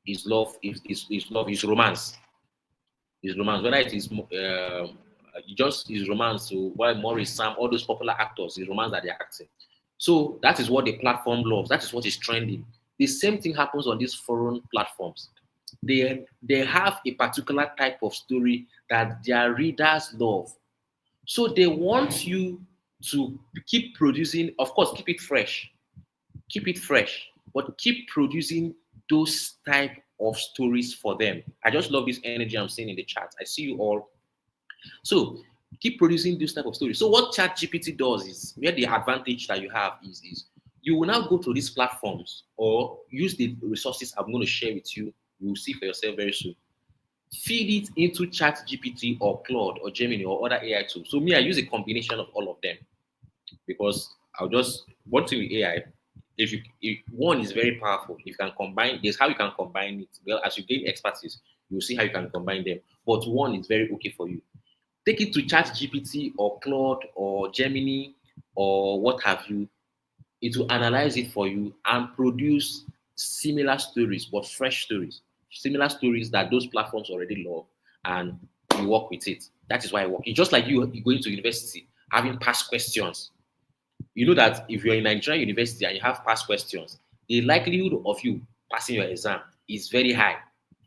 is love, is love, is romance. Is romance. Whether it is just is romance, so why Maurice Sam, all those popular actors, is romance that they're acting. So that is what the platform loves. That is what is trending. The same thing happens on these foreign platforms. They have a particular type of story that their readers love. So they want you to keep producing, of course, keep it fresh, but keep producing those type of stories for them. I just love this energy I'm seeing in the chat. I see you all. So keep producing this type of stories. So what Chat GPT does is where the advantage that you have is you will now go to these platforms or use the resources I'm going to share with you. You will see for yourself very soon. Feed it into Chat GPT or Claude or Gemini or other AI tools. So me, I use a combination of all of them because I'll just one thing with AI. If one is very powerful, if you can combine, there's how you can combine it. Well, as you gain expertise, you'll see how you can combine them. But one is very okay for you. Take it to Chat GPT or Claude or Gemini or what have you. It will analyze it for you and produce similar stories, but fresh stories, similar stories that those platforms already love, and you work with it. That is why I work. It's just like you going to university, having past questions. You know that if you're in Nigerian university and you have past questions, the likelihood of you passing your exam is very high.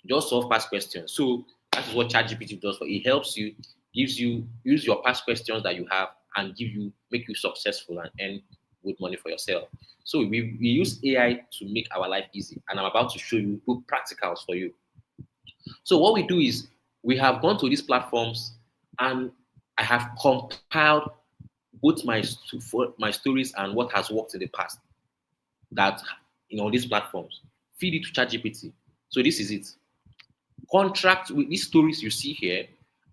Just solve past questions. So that is what ChatGPT does for you. It helps you, gives you use your past questions that you have and make you successful and earn good money for yourself. So we use AI to make our life easy. And I'm about to show you two practicals for you. So what we do is we have gone to these platforms and I have compiled both my stories and what has worked in the past that these platforms. Feed it to ChatGPT. So this is it. Contract with these stories you see here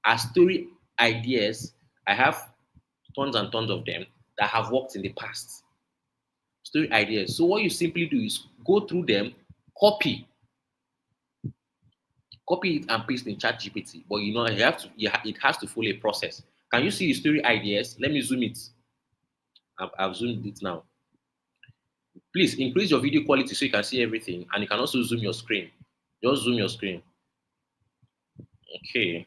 are story ideas. I have tons and tons of them that have worked in the past. Story ideas. So what you simply do is go through them, copy, copy it and paste in ChatGPT. But you have to. It has to follow a process. Can you see the story ideas? Let me zoom it. I've zoomed it now. Please increase your video quality so you can see everything, and you can also zoom your screen. Just zoom your screen. Okay.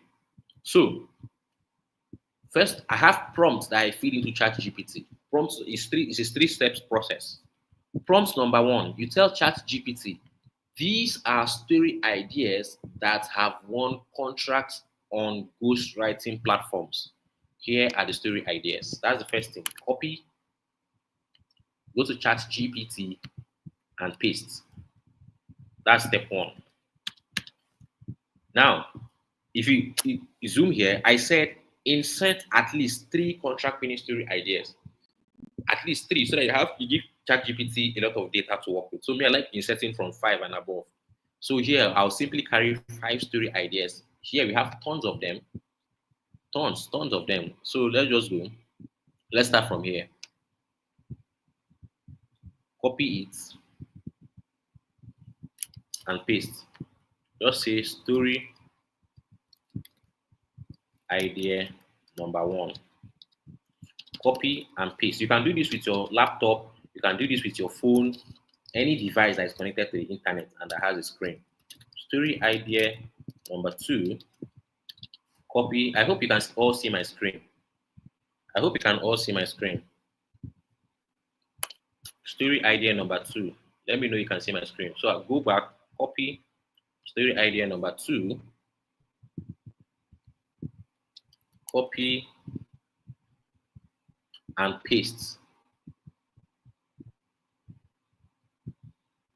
So first, I have prompts that I feed into ChatGPT. Prompts is a three steps process. Prompt number 1, you tell ChatGPT, these are story ideas that have won contracts on ghostwriting platforms. Here are the story ideas. That's the first thing. Copy, go to ChatGPT and paste. That's step 1. Now, if you zoom here, I said insert at least 3 contract winning story ideas. At least 3, so that you give ChatGPT a lot of data to work with. So me, I like inserting from 5 and above. So here, I'll simply carry 5 story ideas. Here we have tons of them. Tons of them. So let's just go. Let's start from here. Copy it and paste. Just say story idea number 1. Copy and paste. You can do this with your laptop. You can do this with your phone. Any device that is connected to the internet and that has a screen. Story idea number 2. Copy. I hope you can all see my screen. Story idea number 2. Let me know you can see my screen. So I'll go back, copy story idea number 2, copy and paste.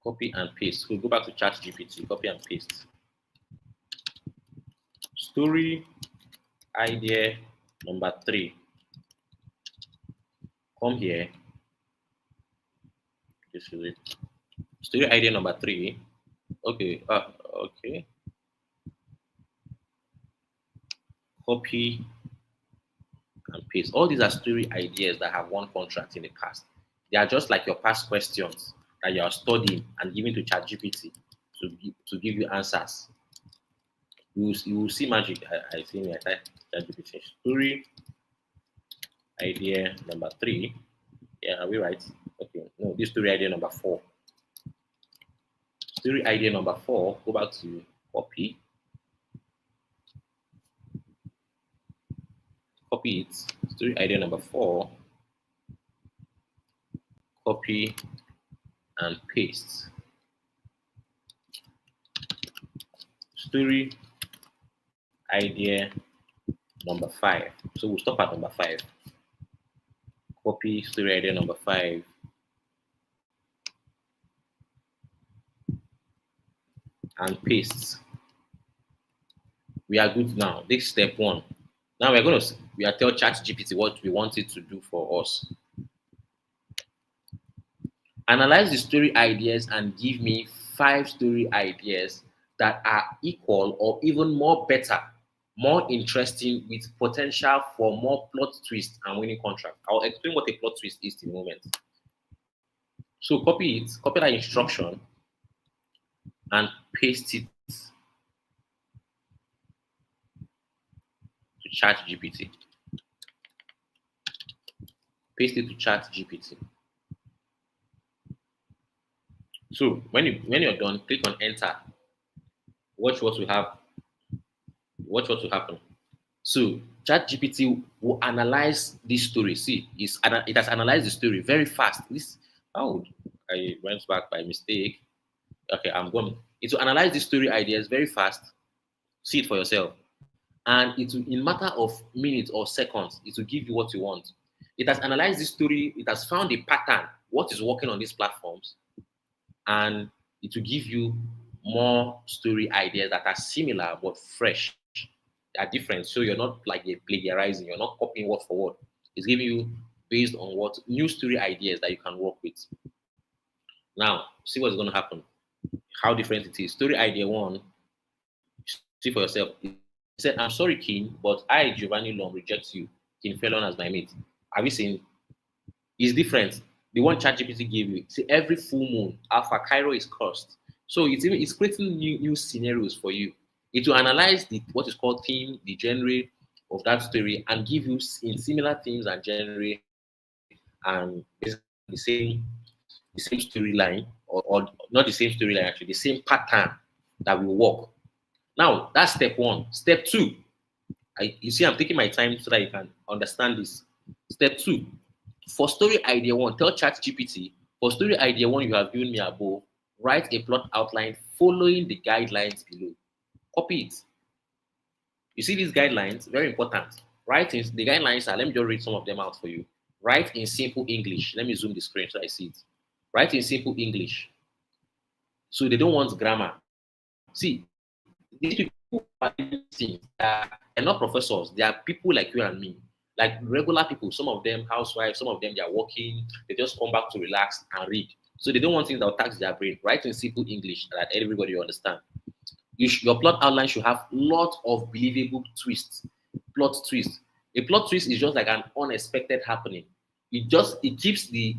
Copy and paste. We'll go back to ChatGPT, copy and paste. Story idea number 3. Come here. This is it. Story idea number 3. Okay. Okay. Copy and paste. All these are story ideas that have won contracts in the past. They are just like your past questions that you are studying and giving to ChatGPT to give you answers. You will see magic. I think I type ChatGPT. Story idea number 3. Yeah, are we right? Okay. No, this story idea number 4. Story idea number 4. Go back to copy. Copy it. Story idea number 4. Copy and paste. Story idea number 5. So we'll stop at number 5. Copy story idea number 5. And paste. We are good now. This is step 1. Now we are tell ChatGPT what we want it to do for us. Analyze the story ideas and give me 5 story ideas that are equal or even more better, more interesting, with potential for more plot twist and winning contract. I'll explain what a plot twist is in a moment. So copy that instruction and paste it to ChatGPT. Paste it to ChatGPT. So when you're done, click on enter. Watch what will happen. So ChatGPT will analyze this story. See, it has analyzed the story very fast. I went back by mistake. Okay, I'm going. It will analyze the story ideas very fast. See it for yourself. And it will, in matter of minutes or seconds, it will give you what you want. It has analyzed this story. It has found a pattern, what is working on these platforms, and it will give you more story ideas that are similar but fresh. They are different, so you're not like plagiarizing. You're not copying word for word. It's giving you based on what new story ideas that you can work with. Now, see what's going to happen. How different it is. Story idea 1. See for yourself. It said, "I'm sorry, King, but I, Giovanni Long, reject you, King Felon, as my mate." Have you seen? It's different. The one ChatGPT gave you. See, every full moon, Alpha Cairo is cursed. So it's creating new scenarios for you. It will analyze what is called theme, the genre of that story, and give you in similar themes and genre, and basically the same storyline, or not the same storyline actually, the same pattern that will work. Now that's step 1. Step 2. You see, I'm taking my time so that you can understand this. Step 2. For story idea 1, tell ChatGPT, For story idea one you have given me above, write a plot outline following the guidelines below. Copy it. You see these guidelines, very important. Write in the guidelines are, let me just read some of them out for you. Write in simple English. Let me zoom the screen so I see it. Write in simple English. So they don't want grammar. See, these people are things. They're not professors. They are people like you and me, like regular people. Some of them housewives. Some of them they are working. They just come back to relax and read. So they don't want things that will tax their brain. Write in simple English that everybody will understand. Your plot outline should have lot of believable twists. Plot twist. A plot twist is just like an unexpected happening. It keeps the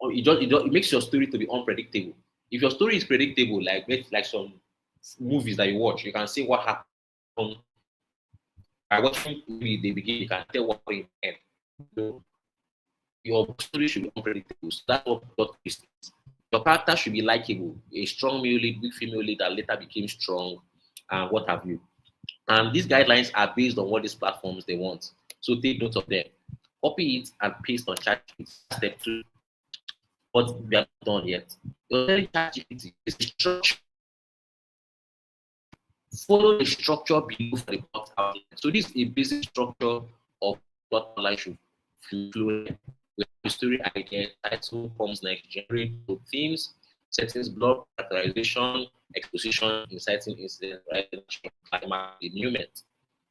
it makes your story to be unpredictable. If your story is predictable, like some movies that you watch, you can see what happened by watching maybe the beginning. You can tell what will end. So your story should be unpredictable. So that's what plot twist is. Your character should be likable. A strong male lead, weak female lead that later became strong, and what have you. And these guidelines are based on what these platforms they want. So take note of them. Copy it and paste on ChatGPT. Step 2. But we are not done yet. You're telling ChatGPT is the structure. Follow the structure below for the plot outline. So this is a basic structure of plot outline should flow. We have the story idea, title comes next, generate themes, settings, block, characterization, exposition, inciting incident, right? Climax, denouement.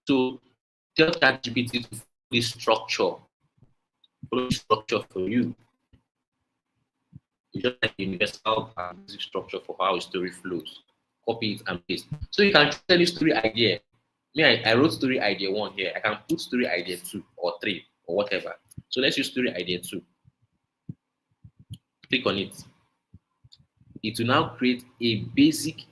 So tell ChatGPT to follow the structure for you. It's just like a universal and basic structure for how a story flows. Copy it and paste. So you can tell this story idea. Me, I wrote story idea 1 here. I can put story idea 2 or 3 or whatever. So let's use story idea 2. Click on it. It will now create a basic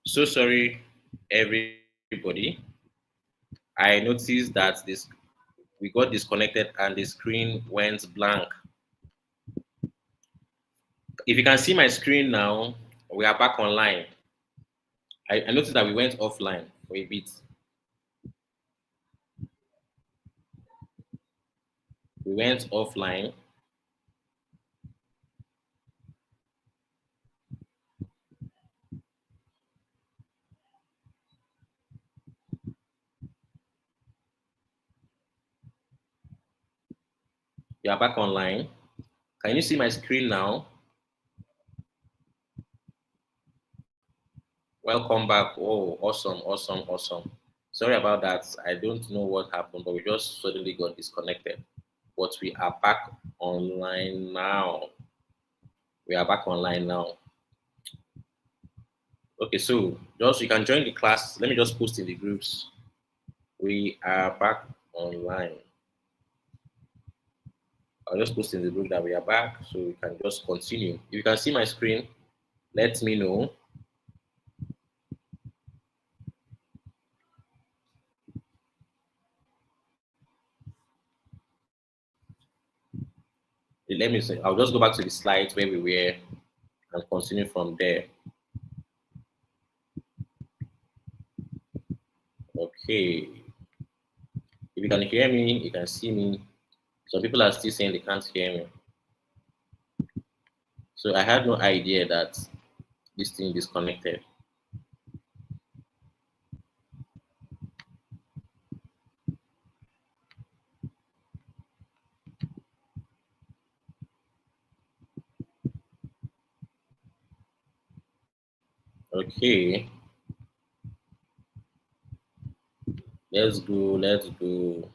so sorry everybody. I noticed that this we got disconnected and the screen went blank. If you can see my screen now, we are back online. I noticed that we went offline for a bit. We went offline. We are back online. Can you see my screen now? Welcome back. Oh, awesome, awesome, awesome. Sorry about that. I don't know what happened, but we just suddenly got disconnected. But we are back online now. We are back online now. Okay, so just you can join the class. Let me just post in the groups. We are back online. I'll just post in the group that we are back so we can just continue. If you can see my screen, let me know. Let me say, I'll just go back to the slides where we were and continue from there. Okay. If you can hear me, you can see me. Some people are still saying they can't hear me. So I had no idea that this thing disconnected. Okay, let's go. Let's go.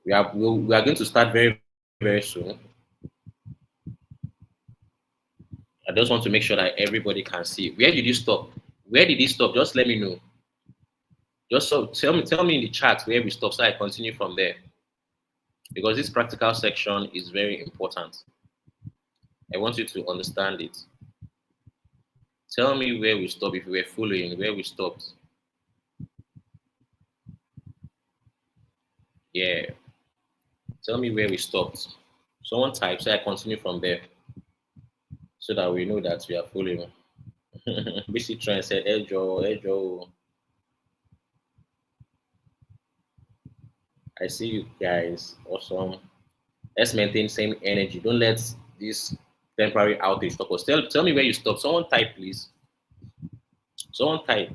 We are going to start very very soon. I just want to make sure that everybody can see. Where did you stop? Where did you stop? Just let me know. Just so tell me in the chat where we stop so I continue from there. Because this practical section is very important. I want you to understand it. Tell me where we stop if you were following where we stopped. Yeah. Tell me where we stopped. Someone type so I continue from there so that we know that we are following. BC Trend said, Ejo, Ejo. I see you guys. Awesome. Let's maintain same energy. Don't let this temporary outage stop us. Tell me where you stopped. Someone type, please. Someone type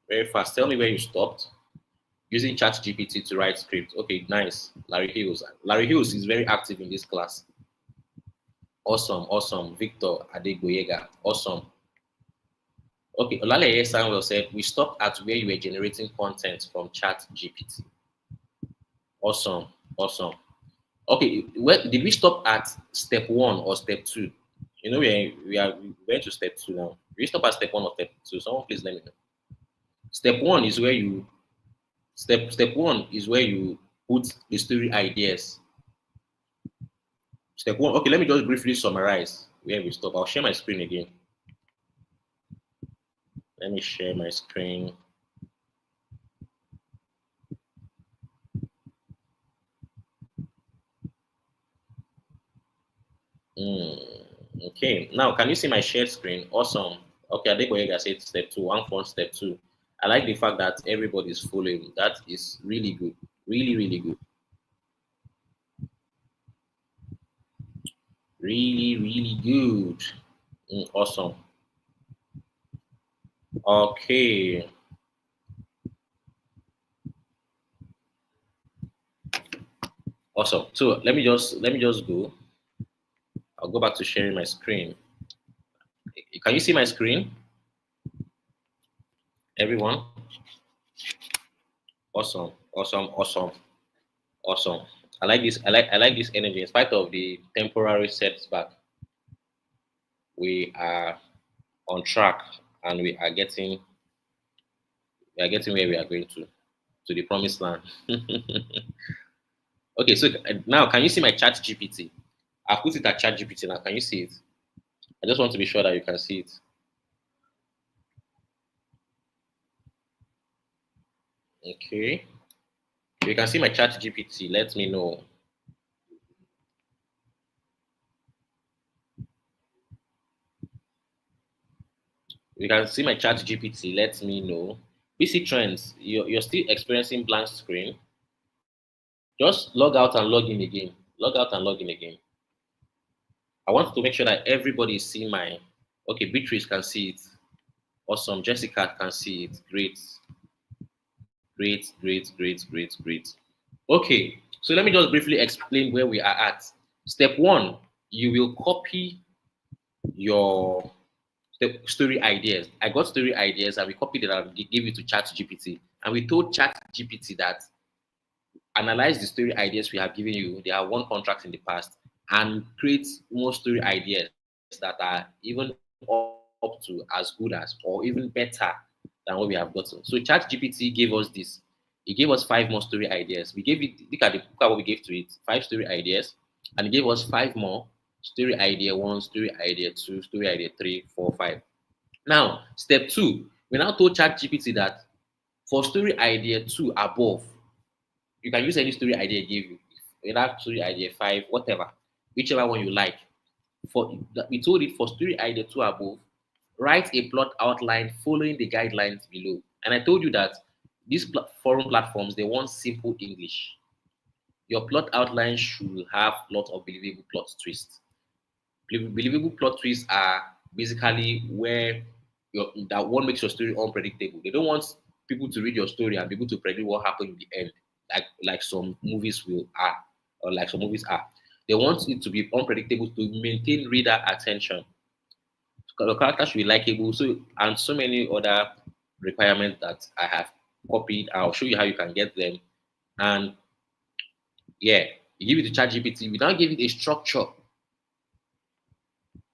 very fast. Tell me where you stopped. Using Chat GPT to write script. Okay, nice. Larry Hills. Larry Hills is very active in this class. Awesome, awesome. Victor Adegboyega. Awesome. Okay, Olaleye Samuel said, we stopped at where you were generating content from Chat GPT. Awesome, awesome. Okay, where did we stop at step one or step two? You know, we went to step two now. We stop at step one or step two. Someone please let me know. Step one is where you step one is where you put the story ideas. Step one. Okay, let me just briefly summarize where we stop. I'll share my screen again. Let me share my screen. Okay, now can you see my shared screen? Awesome. Okay, Adeboyega said step two, one phone, step two. I like the fact that everybody's following. That is really good. Really, really good. Really, really good. Awesome. Okay. Awesome. So let me just go. I'll go back to sharing my screen. Can you see my screen? Everyone? Awesome. Awesome. Awesome. Awesome. I like this. I like this energy. In spite of the temporary setback, we are on track and we are getting where we are going to the promised land. Okay, so now can you see my chat GPT? I've put it at chat GPT now. Can you see it? I just want to be sure that you can see it. Okay. If you can see my chat GPT, let me know. If you can see my chat GPT, let me know. BC Trends, you're still experiencing blank screen. Just log out and log in again. Log out and log in again. I want to make sure that everybody is seeing my. Okay, Beatrice can see it. Awesome. Jessica can see it. Great. Great, great, great, great, great. Okay, so let me just briefly explain where we are at. Step one, you will copy your story ideas. I got story ideas and we copied it and gave it to Chat GPT. And we told Chat GPT that analyze the story ideas we have given you. They have won contracts in the past and create more story ideas that are even up to as good as or even better than what we have gotten. So ChatGPT gave us this. It gave us five more story ideas. We gave it, look at what we gave to it, five story ideas, and it gave us five more story idea one, story idea two, story idea three, four, five. Now, step two, we now told ChatGPT that for story idea two above, You can use any story idea I gave you. Without story idea 5, whatever, whichever one you like. For we told it for story idea 2 above, write a plot outline following the guidelines below. And I told you that these forum platforms they want simple English. Your plot outline should have lots of believable plot twists. Believable plot twists are basically where that one makes your story unpredictable. They don't want people to read your story and be able to predict what happened in the end, like some movies will are, or like some movies are. They want it to be unpredictable to maintain reader attention. The character should be likable, so and so many other requirements that I have copied. I'll show you how you can get them. And yeah, you give it to ChatGPT. We now give it a structure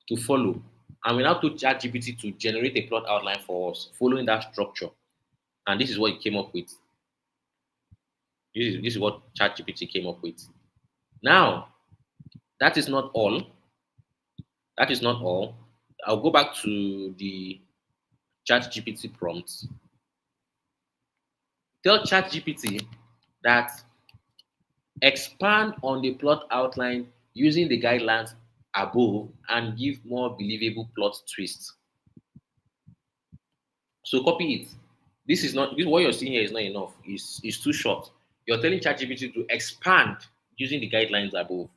to follow. And we now told ChatGPT to generate a plot outline for us, following that structure. And this is what it came up with. This is what ChatGPT came up with. Now, that is not all. That is not all. I'll go back to the ChatGPT prompts. Tell ChatGPT that expand on the plot outline using the guidelines above and give more believable plot twists. So copy it. This is not this what you're seeing here is not enough. It's too short. You're telling ChatGPT to expand using the guidelines above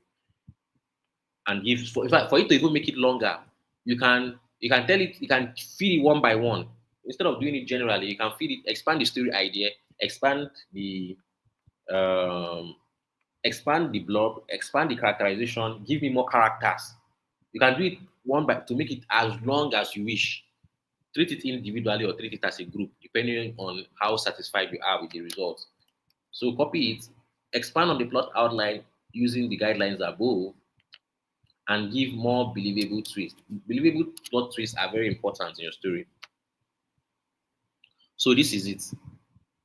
and give for in fact, for it to even make it longer, you can tell it you can feed it one by one. Instead of doing it generally, you can feed it, expand the story idea, um, expand the blob, expand the characterization, give me more characters. You can do it one by to make it as long as you wish. Treat it individually or treat it as a group, depending on how satisfied you are with the results. So copy it, expand on the plot outline using the guidelines above, and give more believable twists. Believable plot twists are very important in your story. So this is it.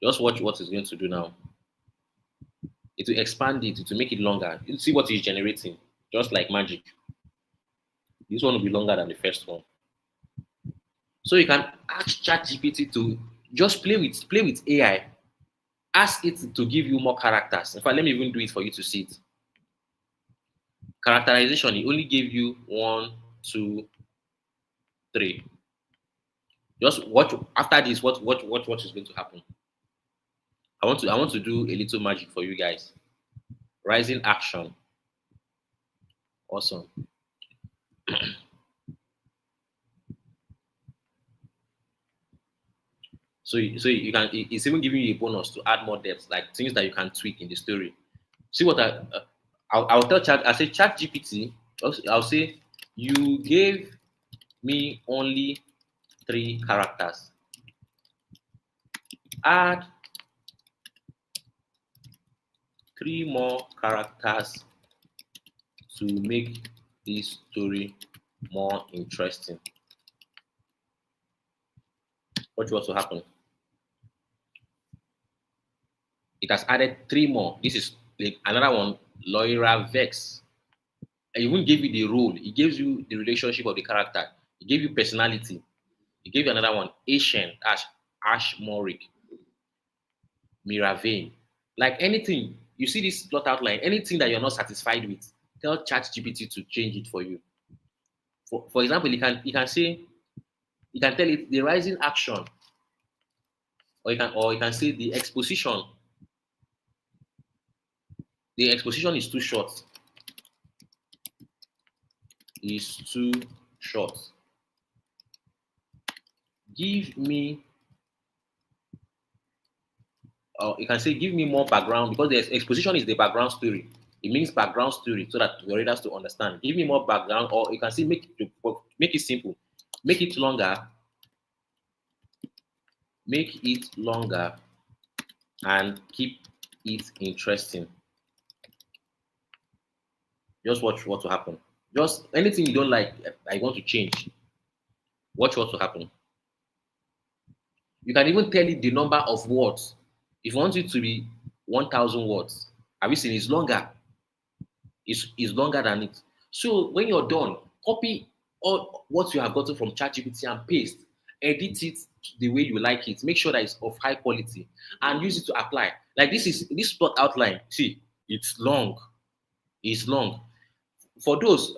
Just watch what it's going to do now. It will expand it, to make it longer. You see what it's generating, just like magic. This one will be longer than the first one. So you can ask ChatGPT to just play with AI. Ask it to give you more characters. In fact, let me even do it for you to see it. Characterization, it only gave you 1, 2, 3. Just watch after this. What is going to happen? I want to do a little magic for you guys. Rising action. Awesome. So you can it's even giving you a bonus to add more depth, like things that you can tweak in the story. See what I'll tell Chat. I say Chat GPT. I'll say you gave me only 3 characters. Add 3 more characters to make this story more interesting. Watch what will happen. It has added 3 more. This is another one, Loira Vex. It even gave you the role. It gives you the relationship of the character. It gave you personality. It gave you another one, Asian, Ash Morick, Miravane. Like anything, you see this plot outline, anything that you're not satisfied with, tell ChatGPT to change it for you. For example, you can say, you can tell it the rising action, or you can say the exposition. The exposition is too short. Is too short. Give me, or you can say, give me more background, because the exposition is the background story. It means background story so that your readers to understand. Give me more background, or you can say make it simple, make it longer, and keep it interesting. Just watch what will happen. Just anything you don't like, I want to change. Watch what will happen. You can even tell it the number of words. If you want it to be 1,000 words, have you seen it's longer? It's longer than it. So when you're done, copy all what you have gotten from ChatGPT and paste. Edit it the way you like it. Make sure that it's of high quality and use it to apply. Like this plot outline. See, it's long. It's long. For those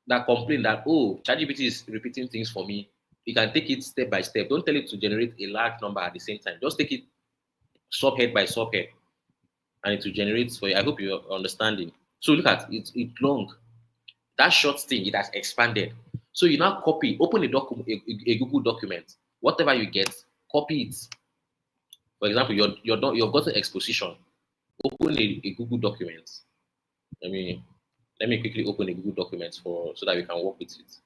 that complain that, oh, ChatGPT is repeating things for me, you can take it step by step. Don't tell it to generate a large number at the same time. Just take it subhead by subhead, and it will generate for you. I hope you're understanding. So look at it. It's long. That short thing, it has expanded. So you now copy, open a Google document, whatever you get, copy it. For example, you've got an exposition. Open a Google document. Let me let me quickly open a Google document for so that we can work with it.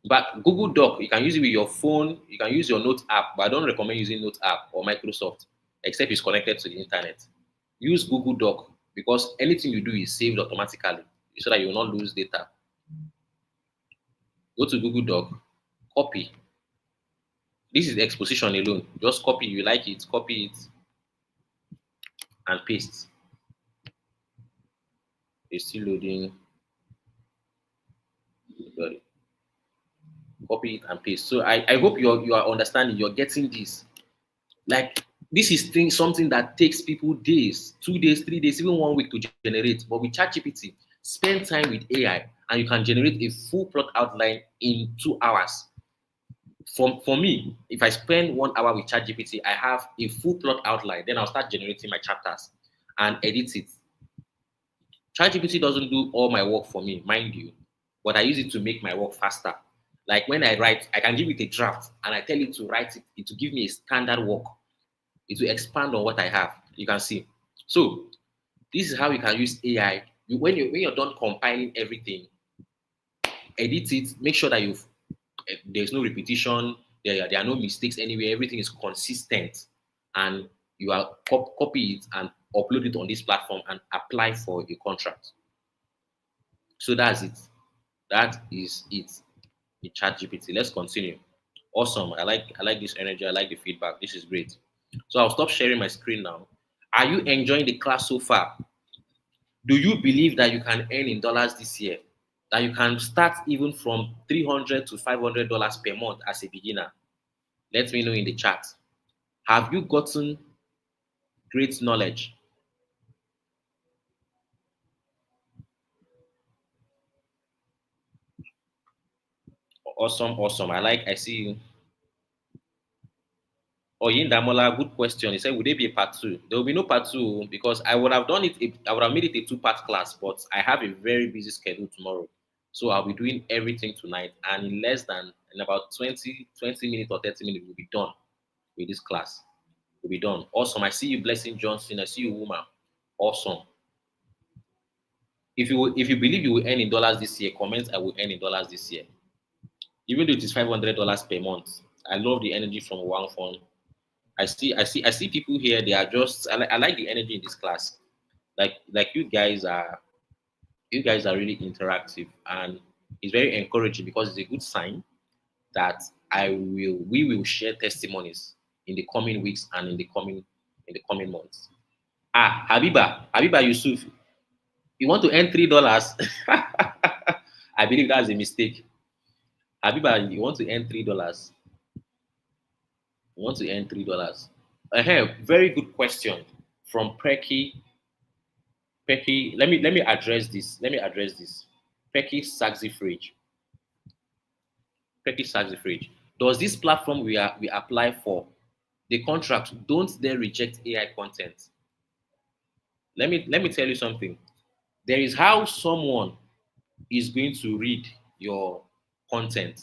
But Google Doc, you can use it with your phone, you can use your Note app, but I don't recommend using Note app or Microsoft, except it's connected to the internet. Use Google Doc because anything you do is saved automatically so that you will not lose data. Go to Google Doc, copy. This is exposition alone. Just copy, you like it, copy it and paste. It's still loading. Got it. Copy it and paste. So I hope you are understanding, you're getting this. Like this is something that takes people days, 2 days, 3 days, even 1 week to generate. But with ChatGPT, spend time with AI and you can generate a full plot outline in 2 hours. For me, if I spend 1 hour with ChatGPT, I have a full plot outline. Then I'll start generating my chapters and edit it. ChatGPT doesn't do all my work for me, mind you, but I use it to make my work faster. Like when I write, I can give it a draft and I tell it to write it. It will give me a standard work. It will expand on what I have. You can see. So this is how you can use AI. When you're done compiling everything, edit it. Make sure that there's no repetition. There are no mistakes anywhere. Everything is consistent, and you are copy it and upload it on this platform and apply for a contract. So that's it. That is it. The chat GPT. Let's continue. Awesome. I like this energy. I like the feedback. This is great. So I'll stop sharing my screen now. Are you enjoying the class so far? Do you believe that you can earn in dollars this year? That you can start even from $300 to $500 per month as a beginner? Let me know in the chat. Have you gotten great knowledge? Awesome, awesome. I see you. Oh, Yindamola, good question. He said, would there be a part two? There will be no part two because I would have done it, I would have made it a two-part class, but I have a very busy schedule tomorrow. So I'll be doing everything tonight, and in about 20 minutes or 30 minutes, we'll be done with this class. We'll be done. Awesome. I see you, Blessing Johnson. I see you, woman. Awesome. If you believe you will earn in dollars this year, comment I will earn in dollars this year. Even though it is $500 per month. I love the energy from one phone. I see people here. They are just. I like the energy in this class. Like you guys are really interactive, and it's very encouraging because it's a good sign that we will share testimonies in the coming weeks and in the coming months. Ah, Habiba Yusuf, you want to earn $3? I believe that's a mistake. Habiba, you want to earn $3? You want to earn $3? Very good question from Preki. Preki, let me address this. Let me address this. Preki Saxi Fridge. Preki Saxi Fridge. Does this platform we apply for the contract? Don't they reject AI content? Let me tell you something. There is how someone is going to read your content,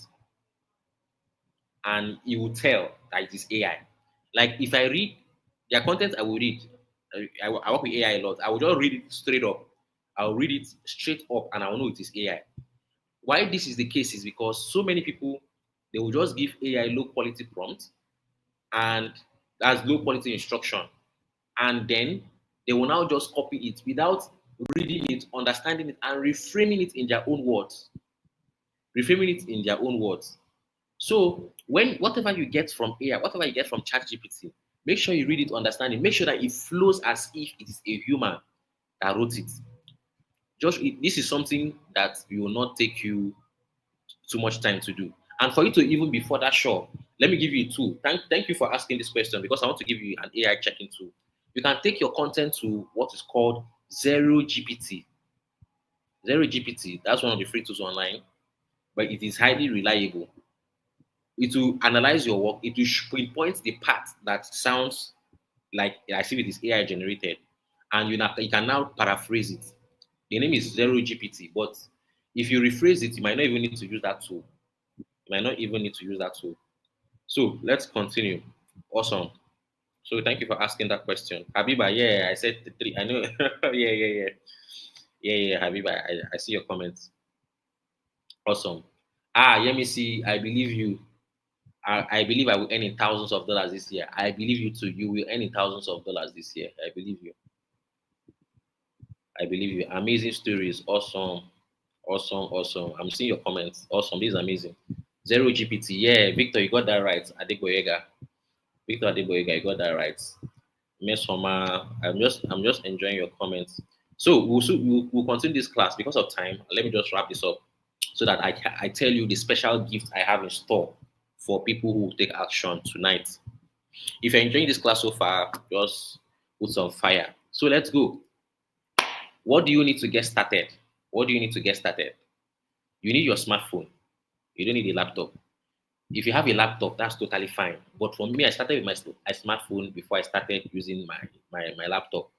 and he will tell that it is AI. Like if I read their content, I will read. I work with AI a lot. I will just read it straight up. I'll read it straight up, and I will know it is AI. Why this is the case is because so many people they will just give AI low quality prompt and that's low quality instruction, and then they will now just copy it without reading it, understanding it, and reframing it in their own words. Reframing it in their own words. So when whatever you get from AI, whatever you get from ChatGPT, make sure you read it, understand it, make sure that it flows as if it is a human that wrote it. This is something that will not take you too much time to do. And for you to even be further sure, let me give you a tool. Thank you for asking this question because I want to give you an AI checking tool. You can take your content to what is called Zero GPT. Zero GPT, that's one of the free tools online, but it is highly reliable. It will analyze your work. It will pinpoint the part that sounds like as if it is AI generated, and you can now paraphrase it. The name is Zero GPT, but if you rephrase it, you might not even need to use that tool. You might not even need to use that tool. So let's continue. Awesome. So thank you for asking that question. Habiba, yeah, I said the three. I know. Yeah, yeah, yeah. Yeah, yeah, Habiba, I see your comments. Awesome. Let me see. I believe you. I believe I will earn in thousands of dollars this year. I believe you too. You will earn in thousands of dollars this year. I believe you. I believe you. Amazing stories. Awesome. Awesome. Awesome. I'm seeing your comments. Awesome. This is amazing. Zero GPT. Yeah, Victor, you got that right. Adegboyega. Victor Adegboyega, you got that right. Miss Homa, I'm just enjoying your comments. So we'll continue this class because of time. Let me just wrap this up so that I tell you the special gift I have in store for people who take action tonight. If you're enjoying this class so far, just put some fire. So let's go. What do you need to get started? What do you need to get started? You need your smartphone. You don't need a laptop. If you have a laptop, that's totally fine. But for me, I started with my smartphone before I started using my laptop.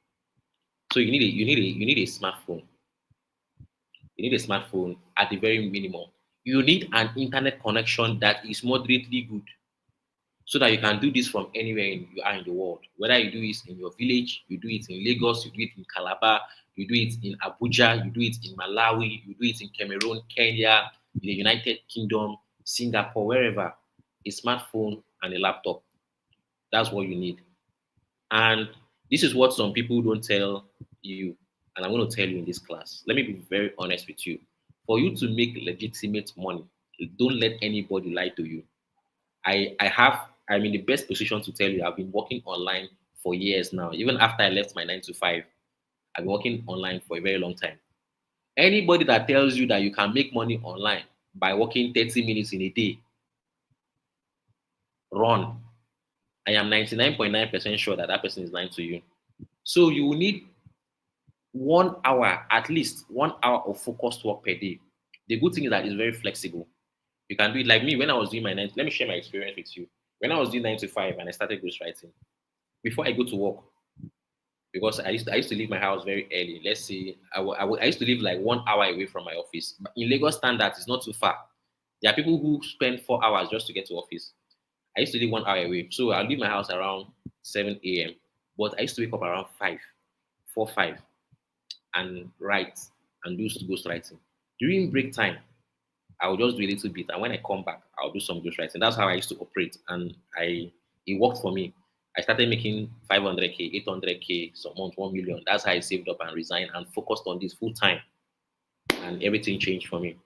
So you need a smartphone. You need a smartphone at the very minimum. You need an internet connection that is moderately good, so that you can do this from anywhere you are in the world. Whether you do it in your village, you do it in Lagos, you do it in Calabar, you do it in Abuja, you do it in Malawi, you do it in Cameroon, Kenya, in the United Kingdom, Singapore, wherever. A smartphone and a laptop. That's what you need. And this is what some people don't tell you. And I'm going to tell you in this class. Let me be very honest with you. For you to make legitimate money, don't let anybody lie to you. I'm in the best position to tell you I've been working online for years now. Even after I left my 9 to 5, I've been working online for a very long time. Anybody that tells you that you can make money online by working 30 minutes in a day, run. I am 99.9% sure that that person is lying to you. So you will need 1 hour, at least 1 hour of focused work per day. The good thing is that it's very flexible. You can do it like me when I was doing my nine. Let me share my experience with you. When I was doing 9 to 5 and I started ghostwriting, before I go to work, because I used to leave my house very early. Let's say I used to live like 1 hour away from my office. But in Lagos standards, it's not too far. There are people who spend 4 hours just to get to office. I used to live 1 hour away, so I leave my house around 7 a.m. But I used to wake up around 5, 4, 5, and write and do ghostwriting. During break time, I will just do a little bit, and when I come back, I'll do some ghostwriting. That's how I used to operate, and it worked for me. I started making 500K, 800K, some months 1 million. That's how I saved up and resigned and focused on this full time, and everything changed for me.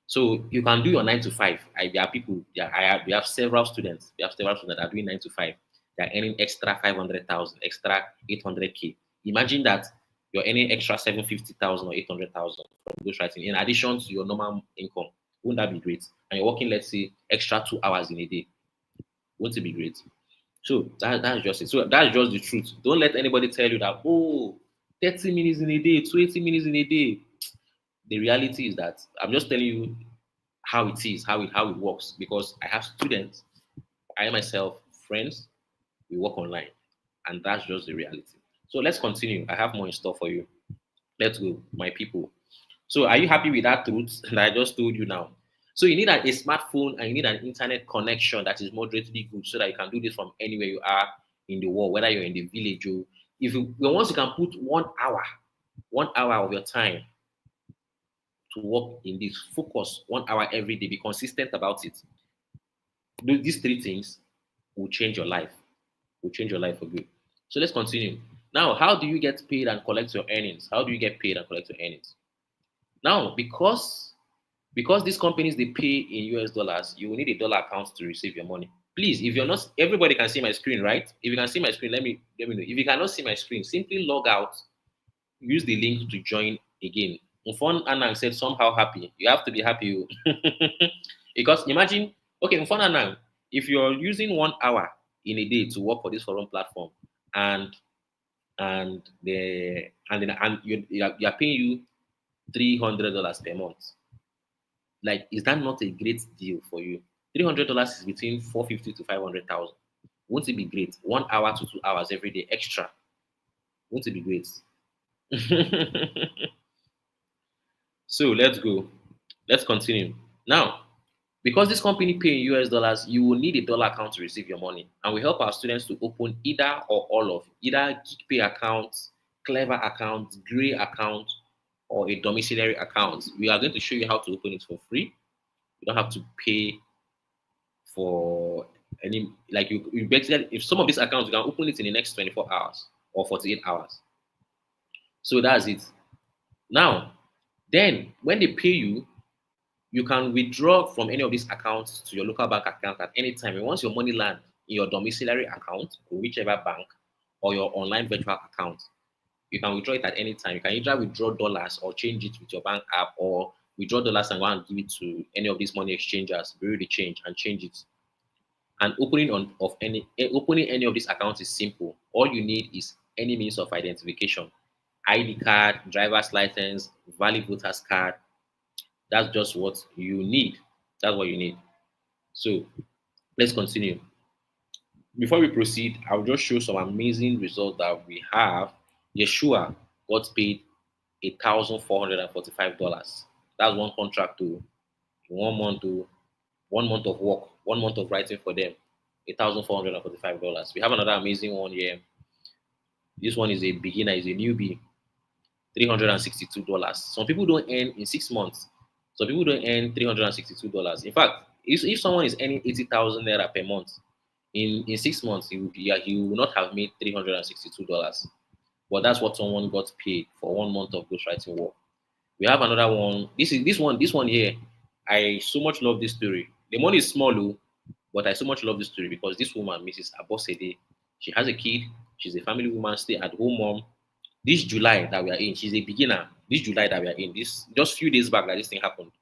So you can do your 9 to 5. There are people. We have several students. We have several students that are doing 9 to 5. They are earning extra 500,000, extra 800K. Imagine that you're earning extra 750,000 or 800,000 from ghostwriting in addition to your normal income. Wouldn't that be great? And you're working, let's say, extra 2 hours in a day. Wouldn't it be great? So that's just it. So that's just the truth. Don't let anybody tell you that, oh, 30 minutes in a day, 20 minutes in a day. The reality is that I'm just telling you how it is, how it works. Because I have students, I myself, friends, we work online. And that's just the reality. So let's continue. I have more in store for you. Let's go, my people. So are you happy with that truth that I just told you now? So you need a smartphone and you need an internet connection that is moderately good so that you can do this from anywhere you are in the world, whether you're in the village or if you once you can put 1 hour of your time to work in this, focus 1 hour every day, be consistent about it. These three things will change your life, will change your life for good. So let's continue. Now, how do you get paid and collect your earnings? How do you get paid and collect your earnings? Now, because these companies they pay in US dollars, you will need a dollar account to receive your money. Please, if you're not, everybody can see my screen, right? If you can see my screen, let me know. If you cannot see my screen, simply log out, use the link to join again. Mufon Anang said somehow happy. You have to be happy. Because imagine, okay, Mufon Anang, if you're using 1 hour in a day to work for this forum platform and and you are paying you $300 per month. Like, is that not a great deal for you? $300 is between 450 to 500,000. Won't it be great? 1 hour to 2 hours every day extra. Won't it be great? So let's go. Let's continue. Now, because this company pay in US dollars, you will need a dollar account to receive your money. And we help our students to open either or all of either GeekPay account, Clever account, Gray account, or a domiciliary account. We are going to show you how to open it for free. You don't have to pay for any, like, you basically, if some of these accounts, you can open it in the next 24 hours or 48 hours. So that's it. Now, then when they pay you, you can withdraw from any of these accounts to your local bank account at any time. And once your money lands in your domiciliary account, or whichever bank, or your online virtual account, you can withdraw it at any time. You can either withdraw dollars or change it with your bank app, or withdraw dollars and go and give it to any of these money exchangers, bureau the change, and change it. And opening any of these accounts is simple. All you need is any means of identification: ID card, driver's license, valid voter's card. That's just what you need. That's what you need. So let's continue. Before we proceed, I'll just show some amazing results that we have. Yeshua got paid $1,445. That's one contract to 1 month to 1 month of work, 1 month of writing for them. $1,445. We have another amazing one here. This one is a beginner, is a newbie. $362. Some people don't earn in 6 months. Some people don't earn $362. In fact, if someone is earning 80,000 naira per month, in 6 months, he will not have made $362. But that's what someone got paid for 1 month of ghostwriting work. We have another one. This one here. I so much love this story. The money is small, though, but I so much love this story because this woman, Mrs. Abosede, she has a kid. She's a family woman, stay at home mom. This July that we are in, she's a beginner. This July that we are in, this just few days back that this thing happened,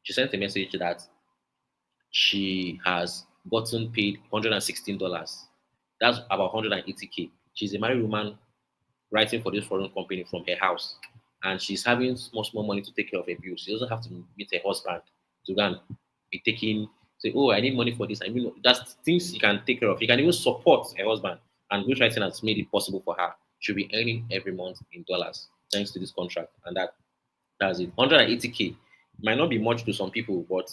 she sent a message that she has gotten paid $116. That's about 180K. She's a married woman writing for this foreign company from her house, and she's having much more money to take care of her bills. She doesn't have to meet her husband to go and be taking, say, oh, I need money for this. I mean, that's things you can take care of. You can even support her husband, and ghostwriting has made it possible for her. She'll be earning every month in dollars thanks to this contract, and that's it. 180K might not be much to some people, but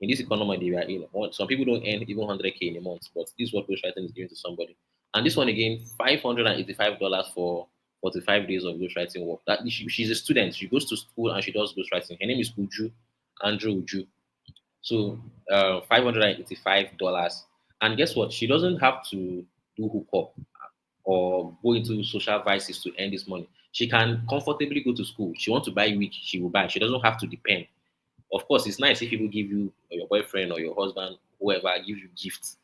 in this economy they are in, some people don't earn even 100K in a month, but this is what ghostwriting is giving to somebody. And this one again, $585 for 45 days of ghostwriting work. That she's a student. She goes to school and she does ghostwriting. Her name is Andrew Uju. So $585. And guess what? She doesn't have to do hookup or go into social vices to earn this money. She can comfortably go to school. She wants to buy wig, she will buy. She doesn't have to depend. Of course, it's nice if people give you, or your boyfriend or your husband, whoever, gives you gifts.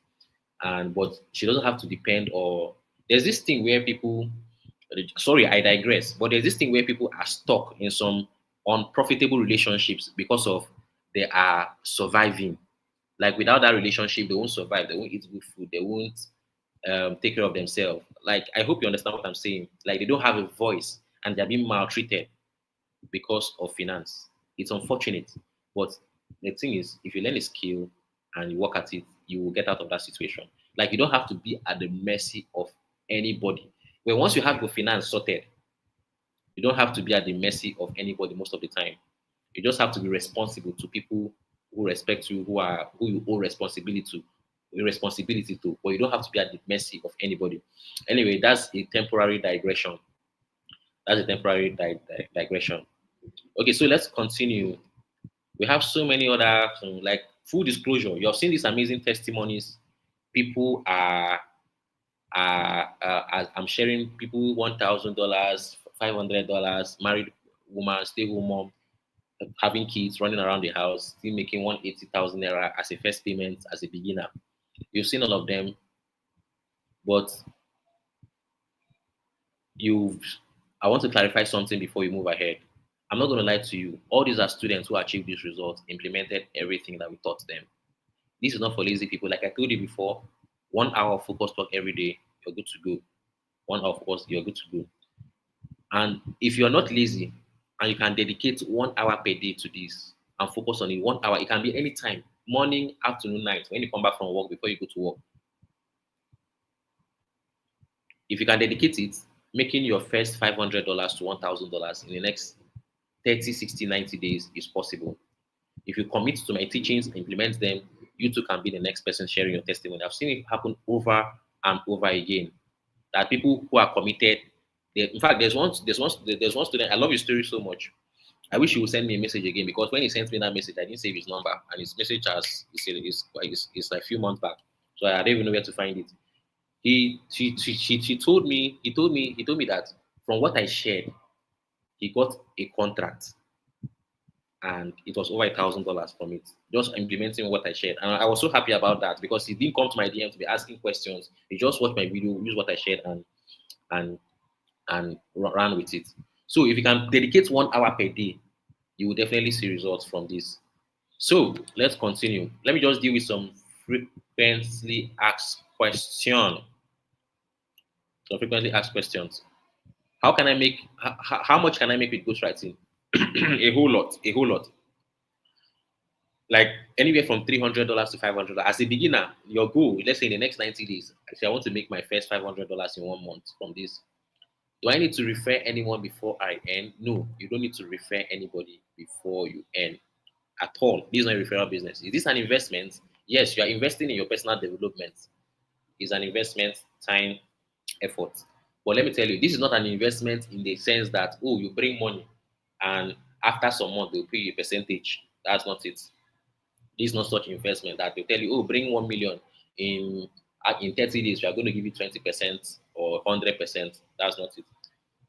And but she doesn't have to depend. Or there's this thing where people, sorry, I digress, but there's this thing where people are stuck in some unprofitable relationships because of they are surviving. Like, without that relationship, they won't survive. They won't eat good food. They won't take care of themselves. Like, I hope you understand what I'm saying. Like, they don't have a voice and they're being maltreated because of finance. It's unfortunate, but the thing is, if you learn a skill and you work at it, you will get out of that situation. Like, you don't have to be at the mercy of anybody. Well, once you have your finance sorted, you don't have to be at the mercy of anybody most of the time. You just have to be responsible to people who respect you, who you owe responsibility to, but you don't have to be at the mercy of anybody. Anyway, that's a temporary digression. That's a temporary digression. Okay, so let's continue. We have so many other like full disclosure. You have seen these amazing testimonies. People I'm sharing, people $1,000, $500, married woman, stay home mom, having kids, running around the house, still making 180,000 naira as a first payment as a beginner. You've seen all of them, but you I want to clarify something before you move ahead. I'm not going to lie to you. All these are students who achieved these results, implemented everything that we taught them. This is not for lazy people. Like I told you before, 1 hour of focus talk every day, you're good to go. 1 hour of focus, you're good to go. And if you're not lazy and you can dedicate 1 hour per day to this and focus on it, 1 hour, it can be any time, morning, afternoon, night, when you come back from work, before you go to work. If you can dedicate it, making your first $500 to $1,000 in the next 30, 60, 90 days is possible. If you commit to my teachings, implement them, you too can be the next person sharing your testimony. I've seen it happen over and over again. That people who are committed, in fact, there's one student. I love his story so much. I wish he would send me a message again because when he sent me that message, I didn't save his number, and his message has is like a few months back, so I don't even know where to find it. She told me he told me that from what I shared, he got a contract and it was over $1,000 from it, just implementing what I shared. And I was so happy about that because he didn't come to my DM to be asking questions. He just watched my video, used what I shared, and ran with it. So if you can dedicate 1 hour per day, you will definitely see results from this. So let's continue. Let me just deal with some frequently asked questions. So frequently asked questions. How can I make? How much can I make with ghostwriting? A whole lot. A whole lot. Like anywhere from $300 to $500. As a beginner, your goal, let's say in the next 90 days, I say I want to make my first $500 in 1 month from this. Do I need to refer anyone before I earn? No, you don't need to refer anybody before you earn at all. This is not a referral business. Is this an investment? Yes, you are investing in your personal development. It's an investment, time, effort. But let me tell you, this is not an investment in the sense that, oh, you bring money and after some month they'll pay you a percentage. That's not it. This is not such investment that they tell you, oh, bring 1 million in 30 days, we are going to give you 20% or 100%. That's not it.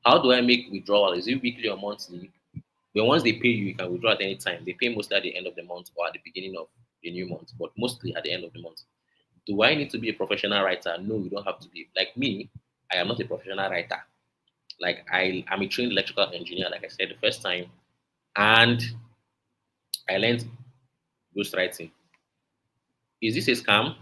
How do I make withdrawal? Is it weekly or monthly? But once they pay you, you can withdraw at any time. They pay mostly at the end of the month or at the beginning of the new month, but mostly at the end of the month. Do I need to be a professional writer? No, you don't have to be. Like me, I am not a professional writer. Like I'm a trained electrical engineer, like I said the first time, and I learned ghostwriting. Is this a scam?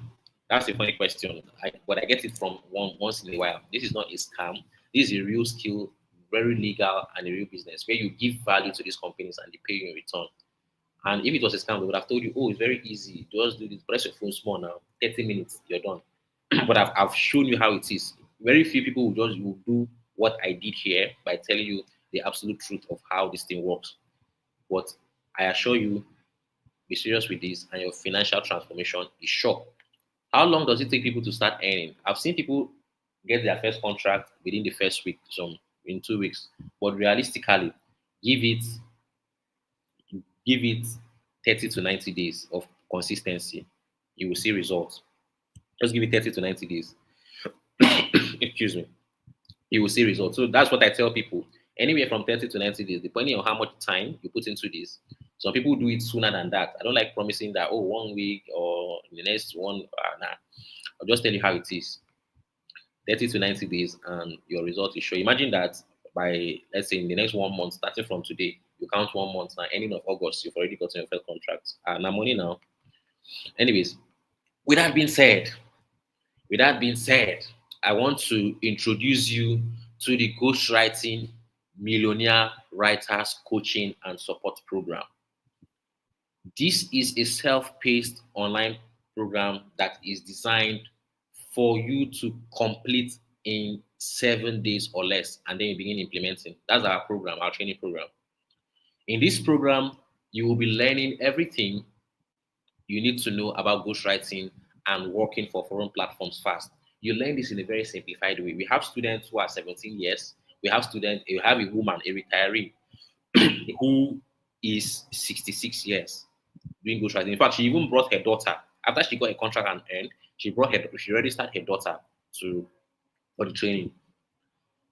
That's a funny question. But I get it from once in a while. This is not a scam. This is a real skill, very legal, and a real business where you give value to these companies and they pay you in return. And if it was a scam, they would have told you, oh, it's very easy. Just do this. Press your phone small now. 30 minutes, you're done. But I've shown you how it is. Very few people will do what I did here by telling you the absolute truth of how this thing works. But I assure you, be serious with this, and your financial transformation is sure. How long does it take people to start earning? I've seen people get their first contract within the first week, some in 2 weeks. But realistically, give it give it 30 to 90 days of consistency. You will see results. Just give it 30 to 90 days. Excuse me. You will see results. So that's what I tell people. Anywhere from 30 to 90 days, depending on how much time you put into this. Some people do it sooner than that. I don't like promising that, oh, 1 week or the next one. Nah. I'll just tell you how it is. 30 to 90 days and your result is sure. Imagine that by, let's say, in the next 1 month, starting from today, you count 1 month now, ending of August, you've already gotten your first contract. And now money now. Anyways, with that being said, with that being said, I want to introduce you to the Ghostwriting Millionaire Writers Coaching and Support Program. This is a self-paced online program that is designed for you to complete in 7 days or less, and then you begin implementing. That's our program, our training program. In this program, you will be learning everything you need to know about ghostwriting and working for foreign platforms fast. You learn this in a very simplified way. We have students who are 17 years. We have a woman, a retiree, who is 66 years doing ghostwriting. In fact, she even brought her daughter after she got a contract and earned. She registered her daughter to for the training.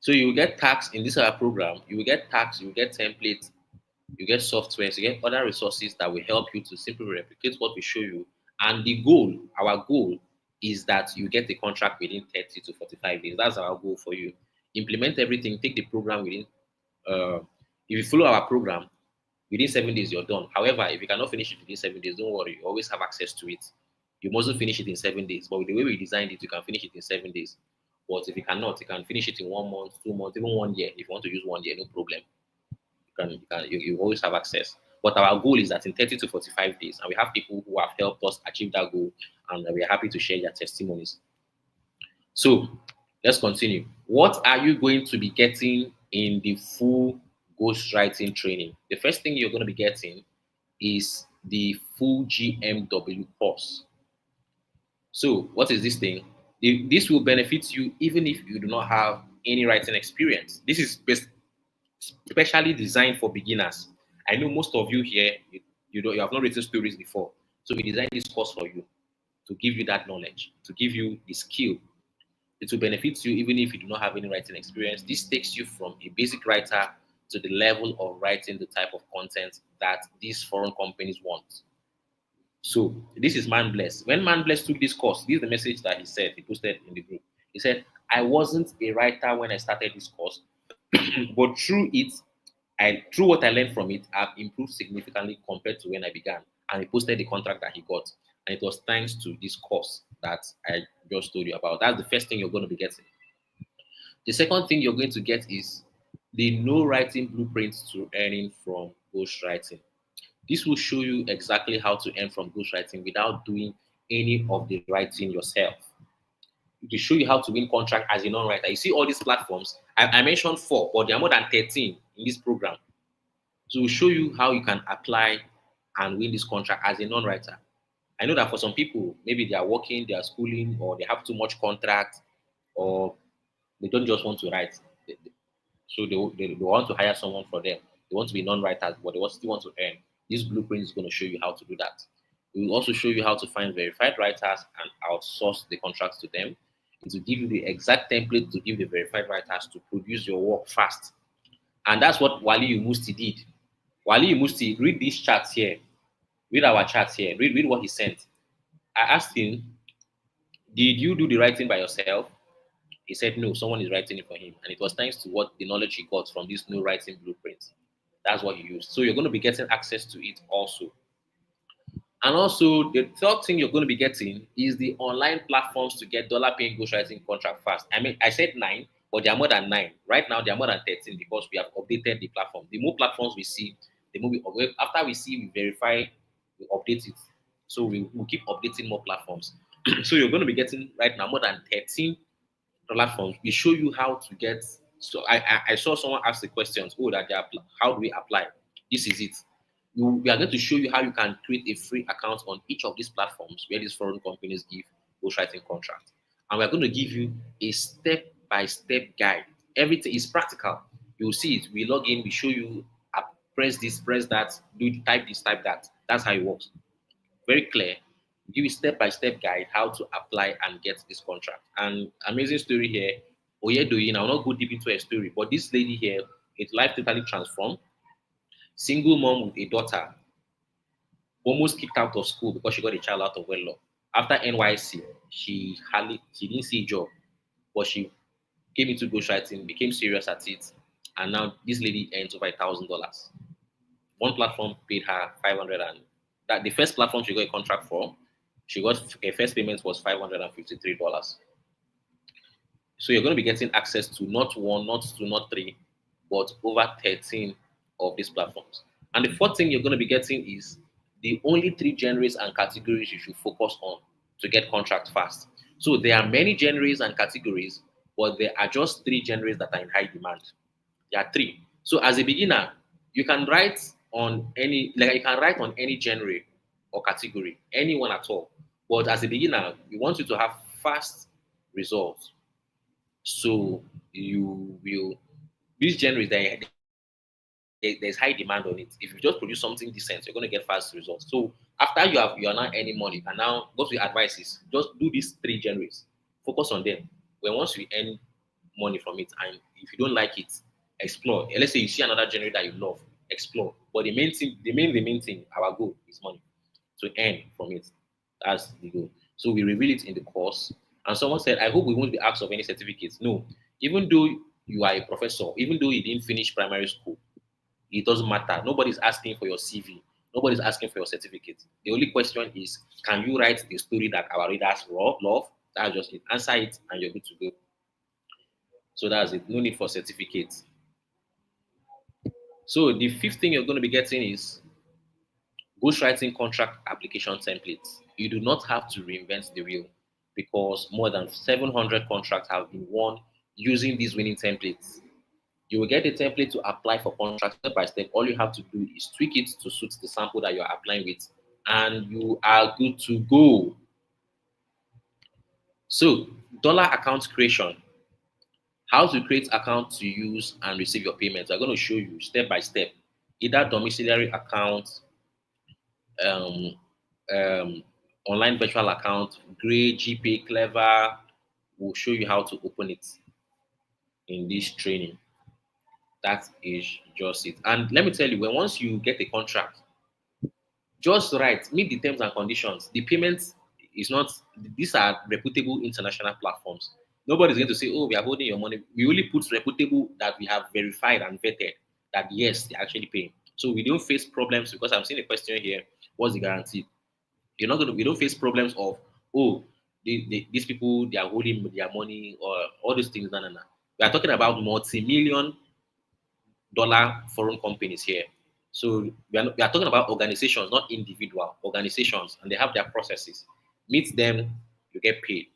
So you will get tax in this program. You will get tax. You will get templates. You get software. You get other resources that will help you to simply replicate what we show you. And the goal, our goal, is that you get the contract within 30 to 45 days. That's our goal for you. Implement everything. Take the program within. Uh, if you follow our program, within 7 days, you're done. However, if you cannot finish it within 7 days, don't worry. You always have access to it. You mustn't finish it in 7 days. But with the way we designed it, you can finish it in 7 days. But if you cannot, you can finish it in 1 month, 2 months, even 1 year. If you want to use 1 year, no problem. You always have access. But our goal is that in 30 to 45 days, and we have people who have helped us achieve that goal, and we are happy to share their testimonies. So let's continue. What are you going to be getting in the full ghostwriting training? The first thing you're going to be getting is the full GMW course. So, what is this thing? This will benefit you even if you do not have any writing experience. This is specially designed for beginners. I know most of you here, you have not written stories before. So, we designed this course for you to give you that knowledge, to give you the skill. It will benefit you even if you do not have any writing experience. This takes you from a basic writer to the level of writing the type of content that these foreign companies want. So this is Man Bless. When Man Bless took this course, this is the message that he said, he posted in the group. He said, I wasn't a writer when I started this course, but through what I learned from it, I've improved significantly compared to when I began. And he posted the contract that he got. And it was thanks to this course that I just told you about. That's the first thing you're going to be getting. The second thing you're going to get is the no writing blueprints to earning from ghostwriting. This will show you exactly how to earn from ghostwriting without doing any of the writing yourself. It will show you how to win contract as a non-writer. You see all these platforms. I mentioned 4, but there are more than 13 in this program. So we'll show you how you can apply and win this contract as a non-writer. I know that for some people, maybe they are working, they are schooling, or they have too much contract, or they don't just want to write. So they want to hire someone for them. They want to be non-writers, but they still want to earn. This blueprint is going to show you how to do that. We will also show you how to find verified writers and outsource the contracts to them. It will give you the exact template to give the verified writers to produce your work fast. And that's what Wali Umusti did. Wali Umusti, read these charts here. Read our charts here. Read what he sent. I asked him, did you do the writing by yourself? He said, no, someone is writing it for him. And it was thanks to what the knowledge he got from this new writing blueprint. That's what he used. So you're going to be getting access to it also. And also, the third thing you're going to be getting is the online platforms to get dollar-paying ghostwriting contract fast. I mean, I said 9, but there are more than 9. Right now, there are more than 13 because we have updated the platform. The more platforms we see, the more after we see, we verify, we update it. So we'll keep updating more platforms. So you're going to be getting right now more than 13 platforms. We show you how to get. So I saw someone ask the questions. Oh, that they apply. How do we apply? This is it. We are going to show you how you can create a free account on each of these platforms where these foreign companies give ghostwriting contracts. And we're going to give you a step-by-step guide. Everything is practical. You'll see it. We log in, we show you, press this, press that, type this, type that. That's how it works. Very clear. We give you step-by-step guide how to apply and get this contract. And amazing story here. Oyedoyin, I'll not go deep into a story, but this lady here, its life totally transformed. Single mom with a daughter, almost kicked out of school because she got a child out of wedlock. After NYC, she didn't see a job, but she came into ghostwriting, became serious at it, and now this lady earns over $1,000. One platform paid her 500, and that the first platform she got a contract for, she got her first payment was $553. So you're going to be getting access to not 1, not 2, not 3, but over 13 of these platforms. And the fourth thing you're going to be getting is the only 3 genres and categories you should focus on to get contract fast. So there are many genres and categories, but there are just 3 genres that are in high demand. There are 3. So as a beginner, you can write on any genre or category, anyone at all. But as a beginner, we want you to have fast results. So you will these genres there's high demand on it. If you just produce something decent, you're going to get fast results. So after you are now earning money, you can now go to the advices. Just do these 3 genres. Focus on them. When once you earn money from it, and if you don't like it, explore. Let's say you see another genre that you love, explore. But the main thing, our goal is money to earn from it. That's the goal. So we reveal it in the course. And someone said, I hope we won't be asked of any certificates. No, even though you are a professor, even though you didn't finish primary school, it doesn't matter. Nobody's asking for your CV. Nobody's asking for your certificate. The only question is, can you write the story that our readers love? That's just it. Answer it and you're good to go. So that's it. No need for certificates. So the fifth thing you're going to be getting is ghostwriting contract application templates. You do not have to reinvent the wheel because more than 700 contracts have been won using these winning templates. You will get a template to apply for contracts step by step. All you have to do is tweak it to suit the sample that you're applying with, and you are good to go. So, dollar account creation. How to create account to use and receive your payments. I'm going to show you step by step. Either domiciliary account, um, um, online virtual account, Gray, GPay, Clever. Will show you how to open it in this training. That is just it. And let me tell you, when once you get a contract, just write, meet the terms and conditions. The payment is not, these are reputable international platforms. Nobody's going to say, oh, we are holding your money. We only put reputable that we have verified and vetted that yes, they're actually paying. So we don't face problems because I'm seeing a question here. What's the guarantee? You're not going to, we don't face problems of, oh, these people, they are holding their money or all those things. No, no, no. We are talking about multi-million dollar foreign companies here. So we are talking about organizations, not individual organizations, and they have their processes. Meet them, you get paid.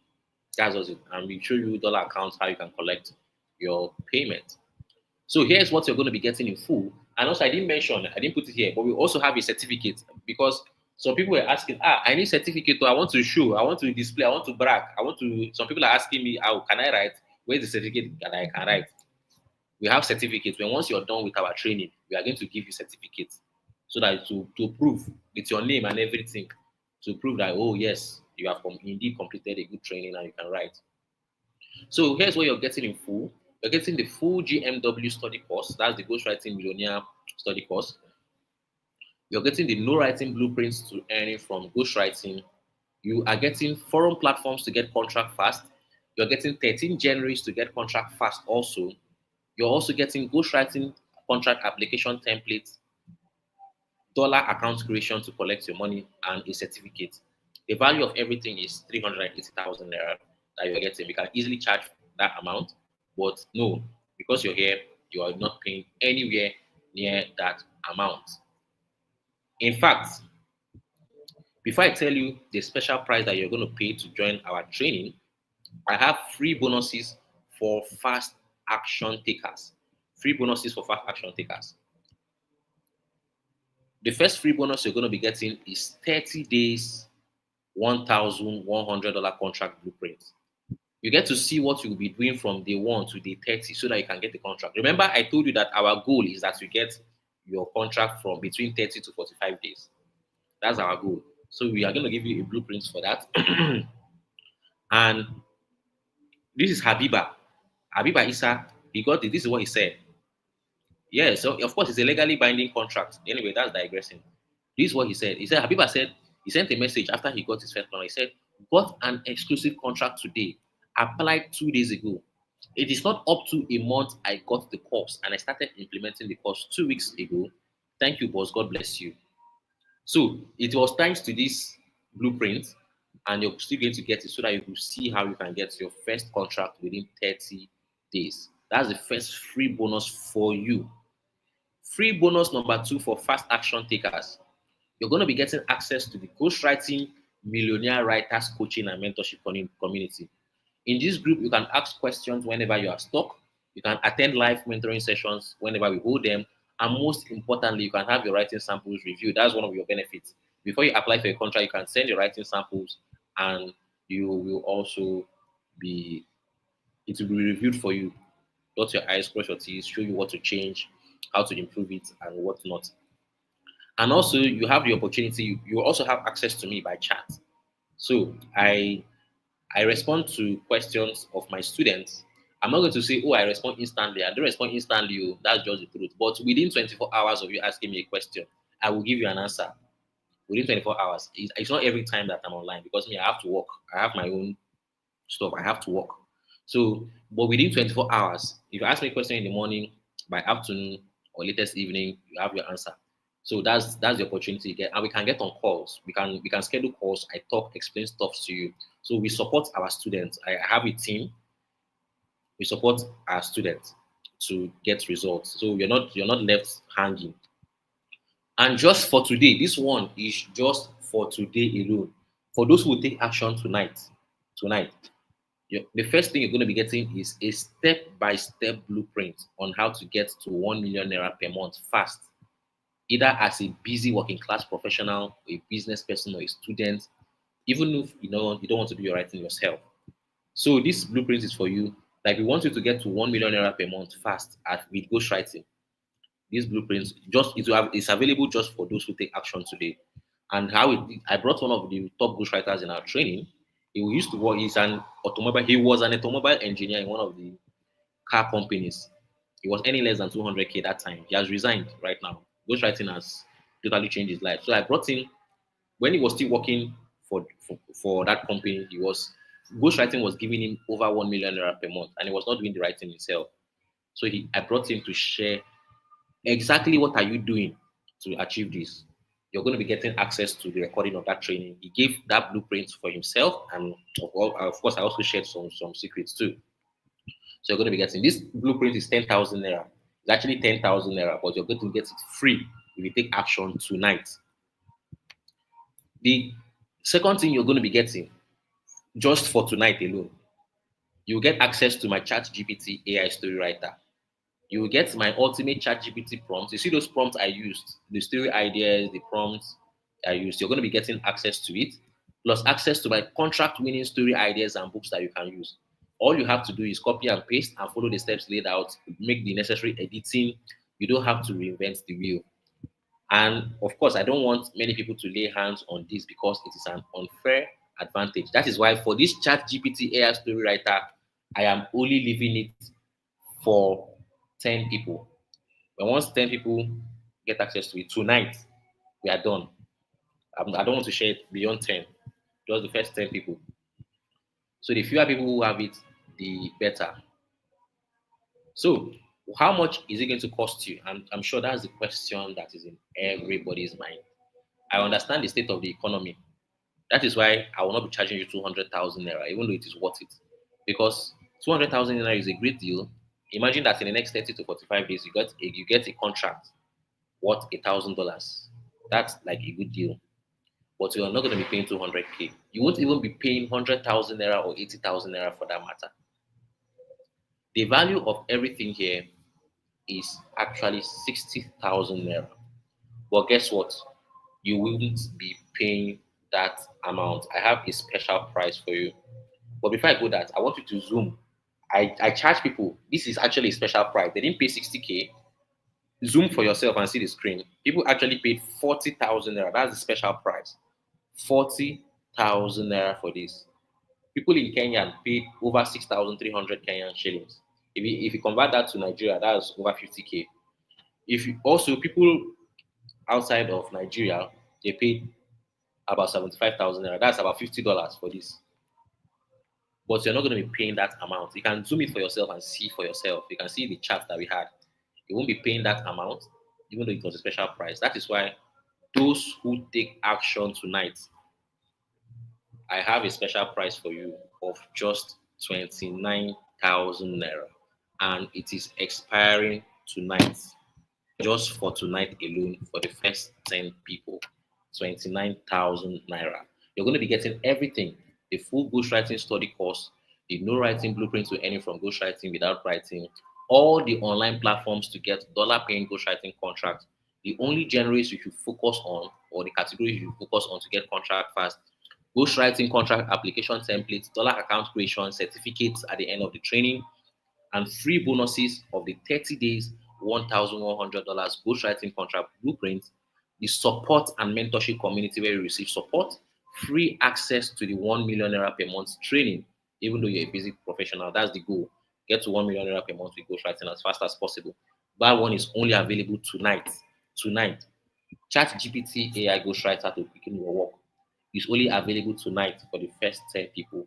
That's just it. And we show you dollar accounts how you can collect your payment. So here's what you're going to be getting in full. And also, I didn't mention, I didn't put it here, but we also have a certificate because some people were asking, I need certificate, I want to show, I want to display, I want to brag, I want to. Some people are asking me, how can I write? Where's the certificate that I can write? We have certificates. When once you're done with our training, we are going to give you certificates so that to prove with your name and everything to prove that oh yes, you have indeed completed a good training and you can write. So here's what you're getting in full. You're getting the full GMW study course. That's the Ghostwriting Millionaire study course. You're getting the no writing blueprints to earning from ghostwriting. You are getting forum platforms to get contract fast. You're getting 13 Januaries to get contract fast also. You're also getting ghostwriting contract application templates, dollar account creation to collect your money, and a certificate. The value of everything is 380,000 naira that you're getting. We can easily charge that amount, but no, because you're here, you are not paying anywhere near that amount. In fact, before I tell you the special price that you're going to pay to join our training, I have free bonuses for fast action takers. Free bonuses for fast action takers. The first free bonus you're going to be getting is 30 days, $1,100 contract blueprint. You get to see what you'll be doing from day 1 to day 30 so that you can get the contract. Remember, I told you that our goal is that you get your contract from between 30 to 45 days. That's our goal. So we are going to give you a blueprint for that. And this is Habiba. Habiba Isa, he got it. This is what he said. Yeah, so of course it's a legally binding contract. Anyway, that's digressing. This is what he said. He said, Habiba said, he sent a message after he got his first contract. He said, got an exclusive contract today. Applied 2 days ago. It is not up to a month I got the course and I started implementing the course 2 weeks ago. Thank you, boss. God bless you. So it was thanks to this blueprint, and you're still going to get it so that you will see how you can get your first contract within 30 days. That's the first free bonus for you. Free bonus number 2 for fast action takers. You're going to be getting access to the ghostwriting millionaire writers coaching and mentorship community. In this group, you can ask questions whenever you are stuck. You can attend live mentoring sessions whenever we hold them. And most importantly, you can have your writing samples reviewed. That's one of your benefits. Before you apply for a contract, you can send your writing samples and you will also be, it will be reviewed for you. Dot your I's, cross your T's, show you what to change, how to improve it, and what not. And also, you have the opportunity, you also have access to me by chat. So I respond to questions of my students. I'm not going to say, oh, I respond instantly. I don't respond instantly. Oh, that's just the truth. But within 24 hours of you asking me a question, I will give you an answer. Within 24 hours. It's not every time that I'm online because me, I have to work. I have my own stuff. I have to work. So, but within 24 hours, if you ask me a question in the morning, by afternoon or latest evening, you have your answer. So that's the opportunity you get, and we can get on calls. We can schedule calls. I talk, explain stuff to you. So we support our students. I have a team We support our students to get results. So you're not left hanging. And just for today, this one is just for today alone. For those who will take action tonight, the first thing you're going to be getting is a step-by-step blueprint on how to get to 1 million naira per month fast, either as a busy working class professional, a business person, or a student, even if you don't want to do your writing yourself. So this blueprint is for you. Like we want you to get to 1 million naira per month fast with ghostwriting. These blueprints it's available just for those who take action today. And I brought one of the top ghostwriters in our training. He used to work. He was an automobile engineer in one of the car companies. He was earning less than 200K that time. He has resigned right now. Ghostwriting has totally changed his life. So I brought him when he was still working for that company. Ghostwriting was giving him over 1 million naira per month, and he was not doing the writing himself. So I brought him to share exactly what are you doing to achieve this. You're going to be getting access to the recording of that training. He gave that blueprint for himself, and of course, I also shared some secrets too. So you're going to be getting this blueprint is 10,000 naira. It's actually 10,000 naira, but you're going to get it free if you take action tonight. The second thing you're going to be getting just for tonight alone, you'll get access to my Chat GPT AI story writer. You will get my ultimate chat GPT prompts. You see those prompts I used, the story ideas, the prompts I used. You're going to be getting access to it, plus access to my contract winning story ideas and books that you can use. All you have to do is copy and paste and follow the steps laid out, make the necessary editing. You don't have to reinvent the wheel. And of course, I don't want many people to lay hands on this because it is an unfair advantage. That is why for this chat GPT AI story writer, I am only leaving it for 10 people. But once 10 people get access to it tonight, we are done. I don't want to share it beyond 10, just the first 10 people. So the fewer people who have it, the better. So, how much is it going to cost you? I'm sure that's the question that is in everybody's mind. I understand the state of the economy. That is why I will not be charging you 200,000 naira, even though it is worth it. Because 200,000 naira is a great deal. Imagine that in the next 30 to 45 days, you get a contract worth $1,000. That's like a good deal. But you're not going to be paying 200K. You won't even be paying 100,000 naira or 80,000 naira for that matter. The value of everything here is actually 60,000 naira. But guess what? You wouldn't be paying that amount. I have a special price for you. But before I go that, I want you to zoom. I charge people. This is actually a special price. They didn't pay 60K. Zoom for yourself and see the screen. People actually paid 40,000 naira. That's the special price. 40,000 naira for this. People in Kenya paid over 6,300 Kenyan shillings. If you convert that to Nigeria, that's over 50K. If you, also people outside of Nigeria, they paid about 75,000 naira. That's about $50 for this. But you're not going to be paying that amount. You can zoom it for yourself and see for yourself. You can see the chart that we had. You won't be paying that amount, even though it was a special price. That is why those who take action tonight, I have a special price for you of just 29,000 naira. And it is expiring tonight, just for tonight alone, for the first 10 people. 29,000 naira. You're going to be getting everything: the full ghostwriting study course, the no writing blueprint to earning from ghostwriting without writing, all the online platforms to get dollar paying ghostwriting contracts, the only genres you should focus on, or the categories you should focus on to get contract fast, ghostwriting contract application templates, dollar account creation, certificates at the end of the training, and free bonuses of the 30 days, $1,100 ghostwriting contract blueprint, the support and mentorship community where you receive support, free access to the 1 million naira per month training, even though you're a busy professional. That's the goal. Get to 1 million naira per month with ghostwriting as fast as possible. That one is only available tonight. Tonight. Chat GPT AI ghostwriter to quicken your work is only available tonight for the first 10 people.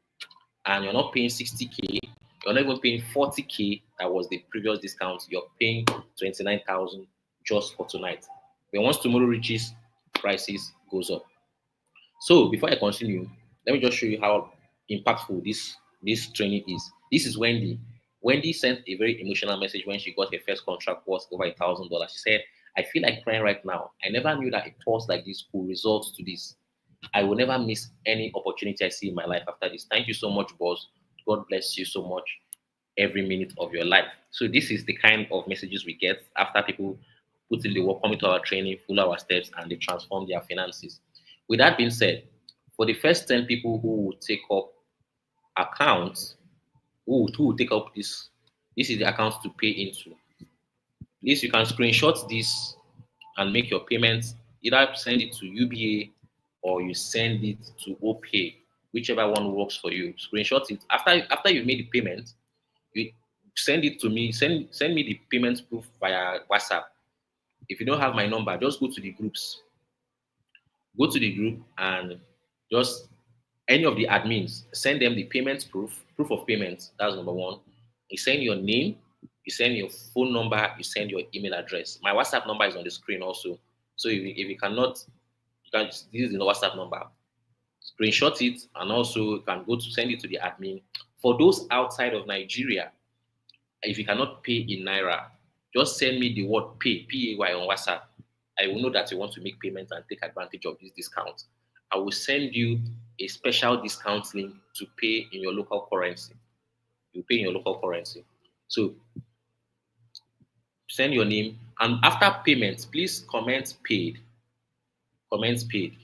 And you're not paying 60K, you're not even paying 40K, that was the previous discount. You're paying 29,000 just for tonight. But once tomorrow reaches, prices goes up. So before I continue, let me just show you how impactful this training is. This is when Wendy sent a very emotional message when she got her first contract worth over $1,000. She said, I feel like crying right now. I never knew that a course like this could result to this. I will never miss any opportunity I see in my life after this. Thank you so much, boss. God bless you so much every minute of your life. So this is the kind of messages we get after people put in the work, come into our training, follow our steps, and they transform their finances. With that being said, for the first 10 people who will take up accounts, who will take up this is the accounts to pay into. Please, you can screenshot this and make your payments. Either send it to UBA or you send it to OPay, whichever one works for you. Screenshot it. After you've made the payment, you send it to me. Send me the payment proof via WhatsApp. If you don't have my number, just go to the groups. Go to the group and just any of the admins, send them the payment proof of payment. That's number one. You send your name, you send your phone number, you send your email address. My WhatsApp number is on the screen also. So if you cannot, you can this is the WhatsApp number. Screenshot it and also you can go to send it to the admin. For those outside of Nigeria, if you cannot pay in Naira, just send me the word pay, P-A-Y on WhatsApp. I will know that you want to make payments and take advantage of this discount. I will send you a special discount link to pay in your local currency. You pay in your local currency. So send your name and after payment, please comment paid. Comment paid.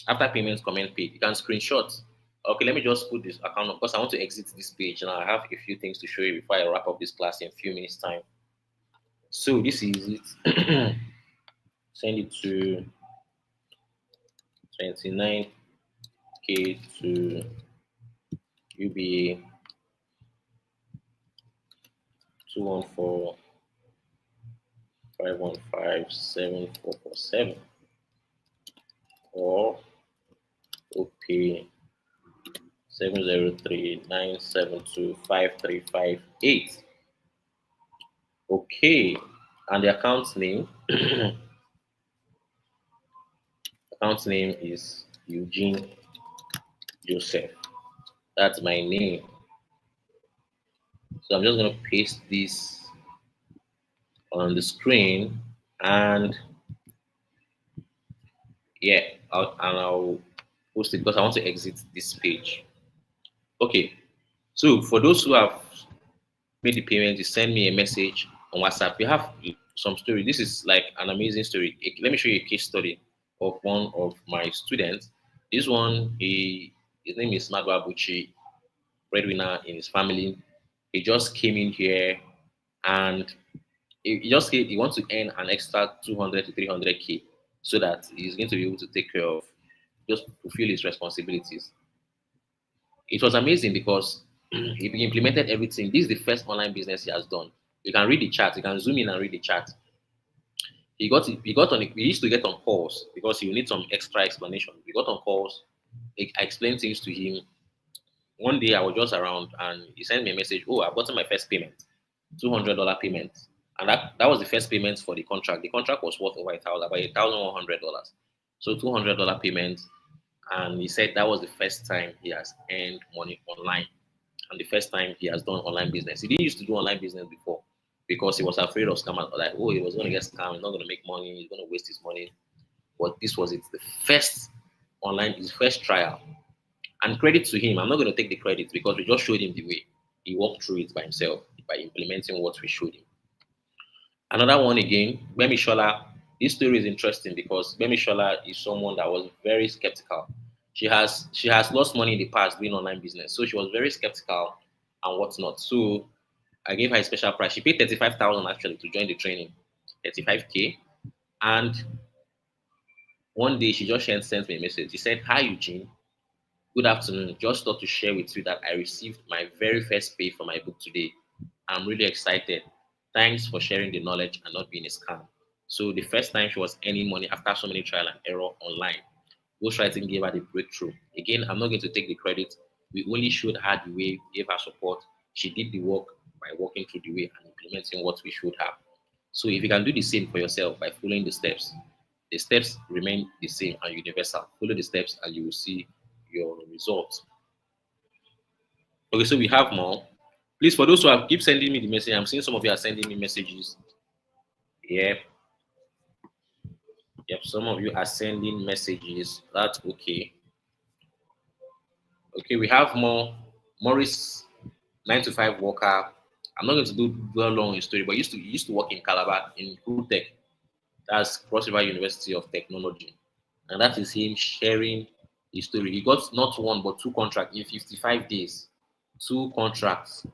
After payment, comment paid. You can screenshot. Okay, let me just put this account because I want to exit this page and I have a few things to show you before I wrap up this class in a few minutes' time. So this is it. Send it to 29K to UBA 214-515-7447 or OPay 703-972-5358. Okay, and the account name is Eugene Joseph. That's my name. So I'm just going to paste this on the screen and yeah, I'll post it because I want to exit this page. Okay, so for those who have made the payment, you send me a message on WhatsApp. You have some story. This is like an amazing story. Let me show you a case study of one of my students. This one, his name is Magwa Buchi, breadwinner in his family. He just came in here and he just said he wants to earn an extra 200 to 300K so that he's going to be able to take care of, just fulfill his responsibilities. It was amazing because he implemented everything. This is the first online business he has done. You can read the chat. You can zoom in and read the chat. He used to get on calls because he will need some extra explanation. We got on calls. I explained things to him. One day I was just around and he sent me a message. Oh, I've gotten my first payment, $200 payment, and that was the first payment for the contract. The contract was worth over about $1,100. So $200 payment, and he said that was the first time he has earned money online, and the first time he has done online business. He didn't used to do online business before because he was afraid of scammers. Like, oh, he was going to get scammed. He's not going to make money. He's going to waste his money. But this was it, the first online, his first trial. And credit to him, I'm not going to take the credit because we just showed him the way. He walked through it by himself by implementing what we showed him. Another one again, Bemi Shola. This story is interesting because Bemi Shola is someone that was very skeptical. She has lost money in the past doing online business, so she was very skeptical and whatnot. So I gave her a special price. She paid 35,000 actually to join the training, 35K. And one day she just sent me a message. She said, "Hi Eugene, good afternoon. Just thought to share with you that I received my very first pay for my book today. I'm really excited. Thanks for sharing the knowledge and not being a scam." So the first time she was earning money after so many trial and error online, ghostwriting gave her the breakthrough. Again, I'm not going to take the credit. We only showed her the way, gave her support. She did the work by walking through the way and implementing what we showed her. So if you can do the same for yourself by following the steps remain the same and universal. Follow the steps and you will see your results. Okay, so we have more. Please, for those who have keep sending me the message, I'm seeing some of you are sending me messages. Yep, yep. Some of you are sending messages. That's okay. Okay, we have more. Morris, 9 to 5 worker. I'm not going to do dwell long in story, but he used to work in Calabar in Tech. That's Cross River University of Technology, and that is him sharing his story. He got not one but two contracts in 55 days. Two contracts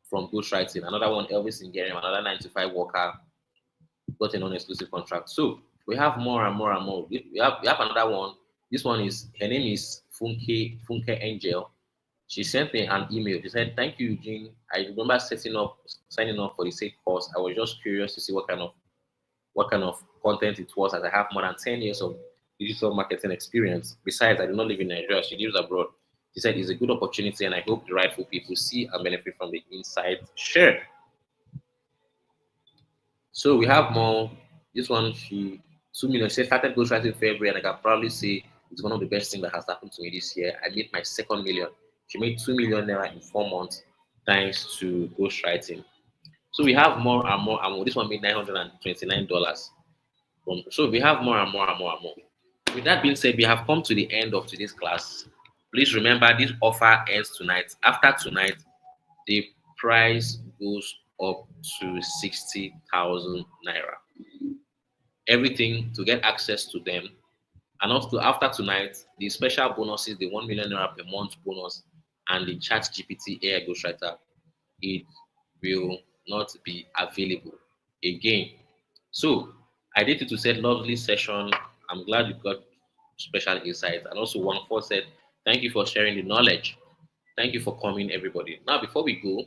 from ghostwriting. Another one, Elvis in Ingerium, another 9 to 5 worker got a non-exclusive contract. So we have more and more and more. We have another one. This one is her name is Funke Angel. She sent me an email. She said, "Thank you, Eugene. I remember signing up for the same course. I was just curious to see what kind of content it was, as I have more than 10 years of digital marketing experience. Besides, I do not live in Nigeria. She lives abroad." She said, "It's a good opportunity, and I hope the rightful people see and benefit from the insight shared." So we have more. This one, she 2 million. She started ghostwriting in February, and I can proudly say it's one of the best things that has happened to me this year. I made my second million. She made 2 million naira in 4 months thanks to ghostwriting. So we have more and more and more. This one made $929. So we have more and more and more and more. With that being said, we have come to the end of today's class. Please remember this offer ends tonight. After tonight, the price goes up to 60,000 naira. Everything to get access to them. And also after tonight, the special bonuses, the 1 million naira per month bonus, and the chat GPT AI ghostwriter, it will not be available again. So I did it to say lovely session. I'm glad you got special insights. And also one for said, thank you for sharing the knowledge. Thank you for coming, everybody. Now, before we go,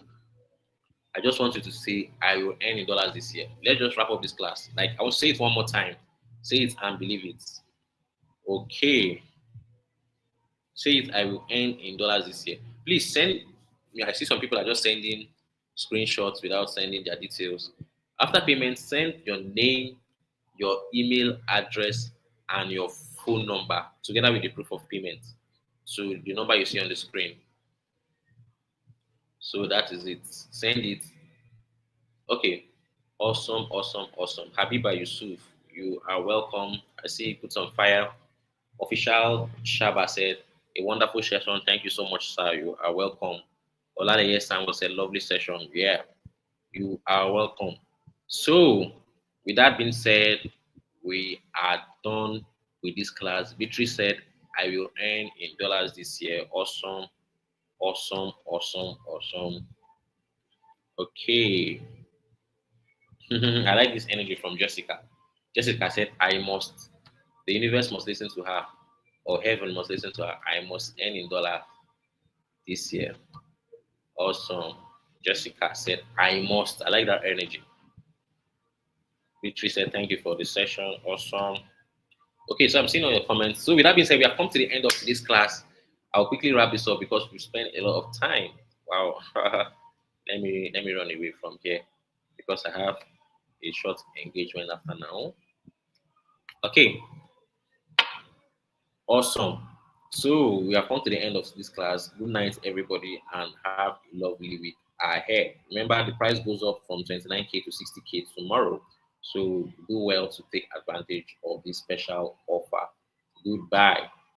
I just want you to say, I will earn in dollars this year. Let's just wrap up this class. Like, I will say it one more time. Say it and believe it. Okay. Say it, I will earn in dollars this year. Please send. I see some people are just sending screenshots without sending their details. After payment, send your name, your email address, and your phone number together with the proof of payment. So the number you see on the screen. So that is it. Send it. Okay. Awesome, awesome, awesome. Habiba Yusuf, you are welcome. I see you put some fire. Official Shaba said, a wonderful session. Thank you so much, sir. You are welcome. Olaleye Sam was a lovely session. Yeah, you are welcome. So, with that being said, we are done with this class. Beatrice said, I will earn in dollars this year. Awesome, awesome, awesome, awesome. Okay. I like this energy from Jessica. Jessica said, the universe must listen to her, or heaven must listen to her. I must earn in dollar this year. Awesome. Jessica said, I must. I like that energy. Beatrice said, thank you for the session. Awesome. Okay, so I'm seeing all your comments. So with that being said, we have come to the end of this class. I'll quickly wrap this up because we spent a lot of time. Wow. let me run away from here because I have a short engagement after now. Okay, awesome. So we have come to the end of this class. Good night, everybody, and have a lovely week ahead. Remember, the price goes up from 29K to 60K tomorrow. So do well to take advantage of this special offer. Goodbye.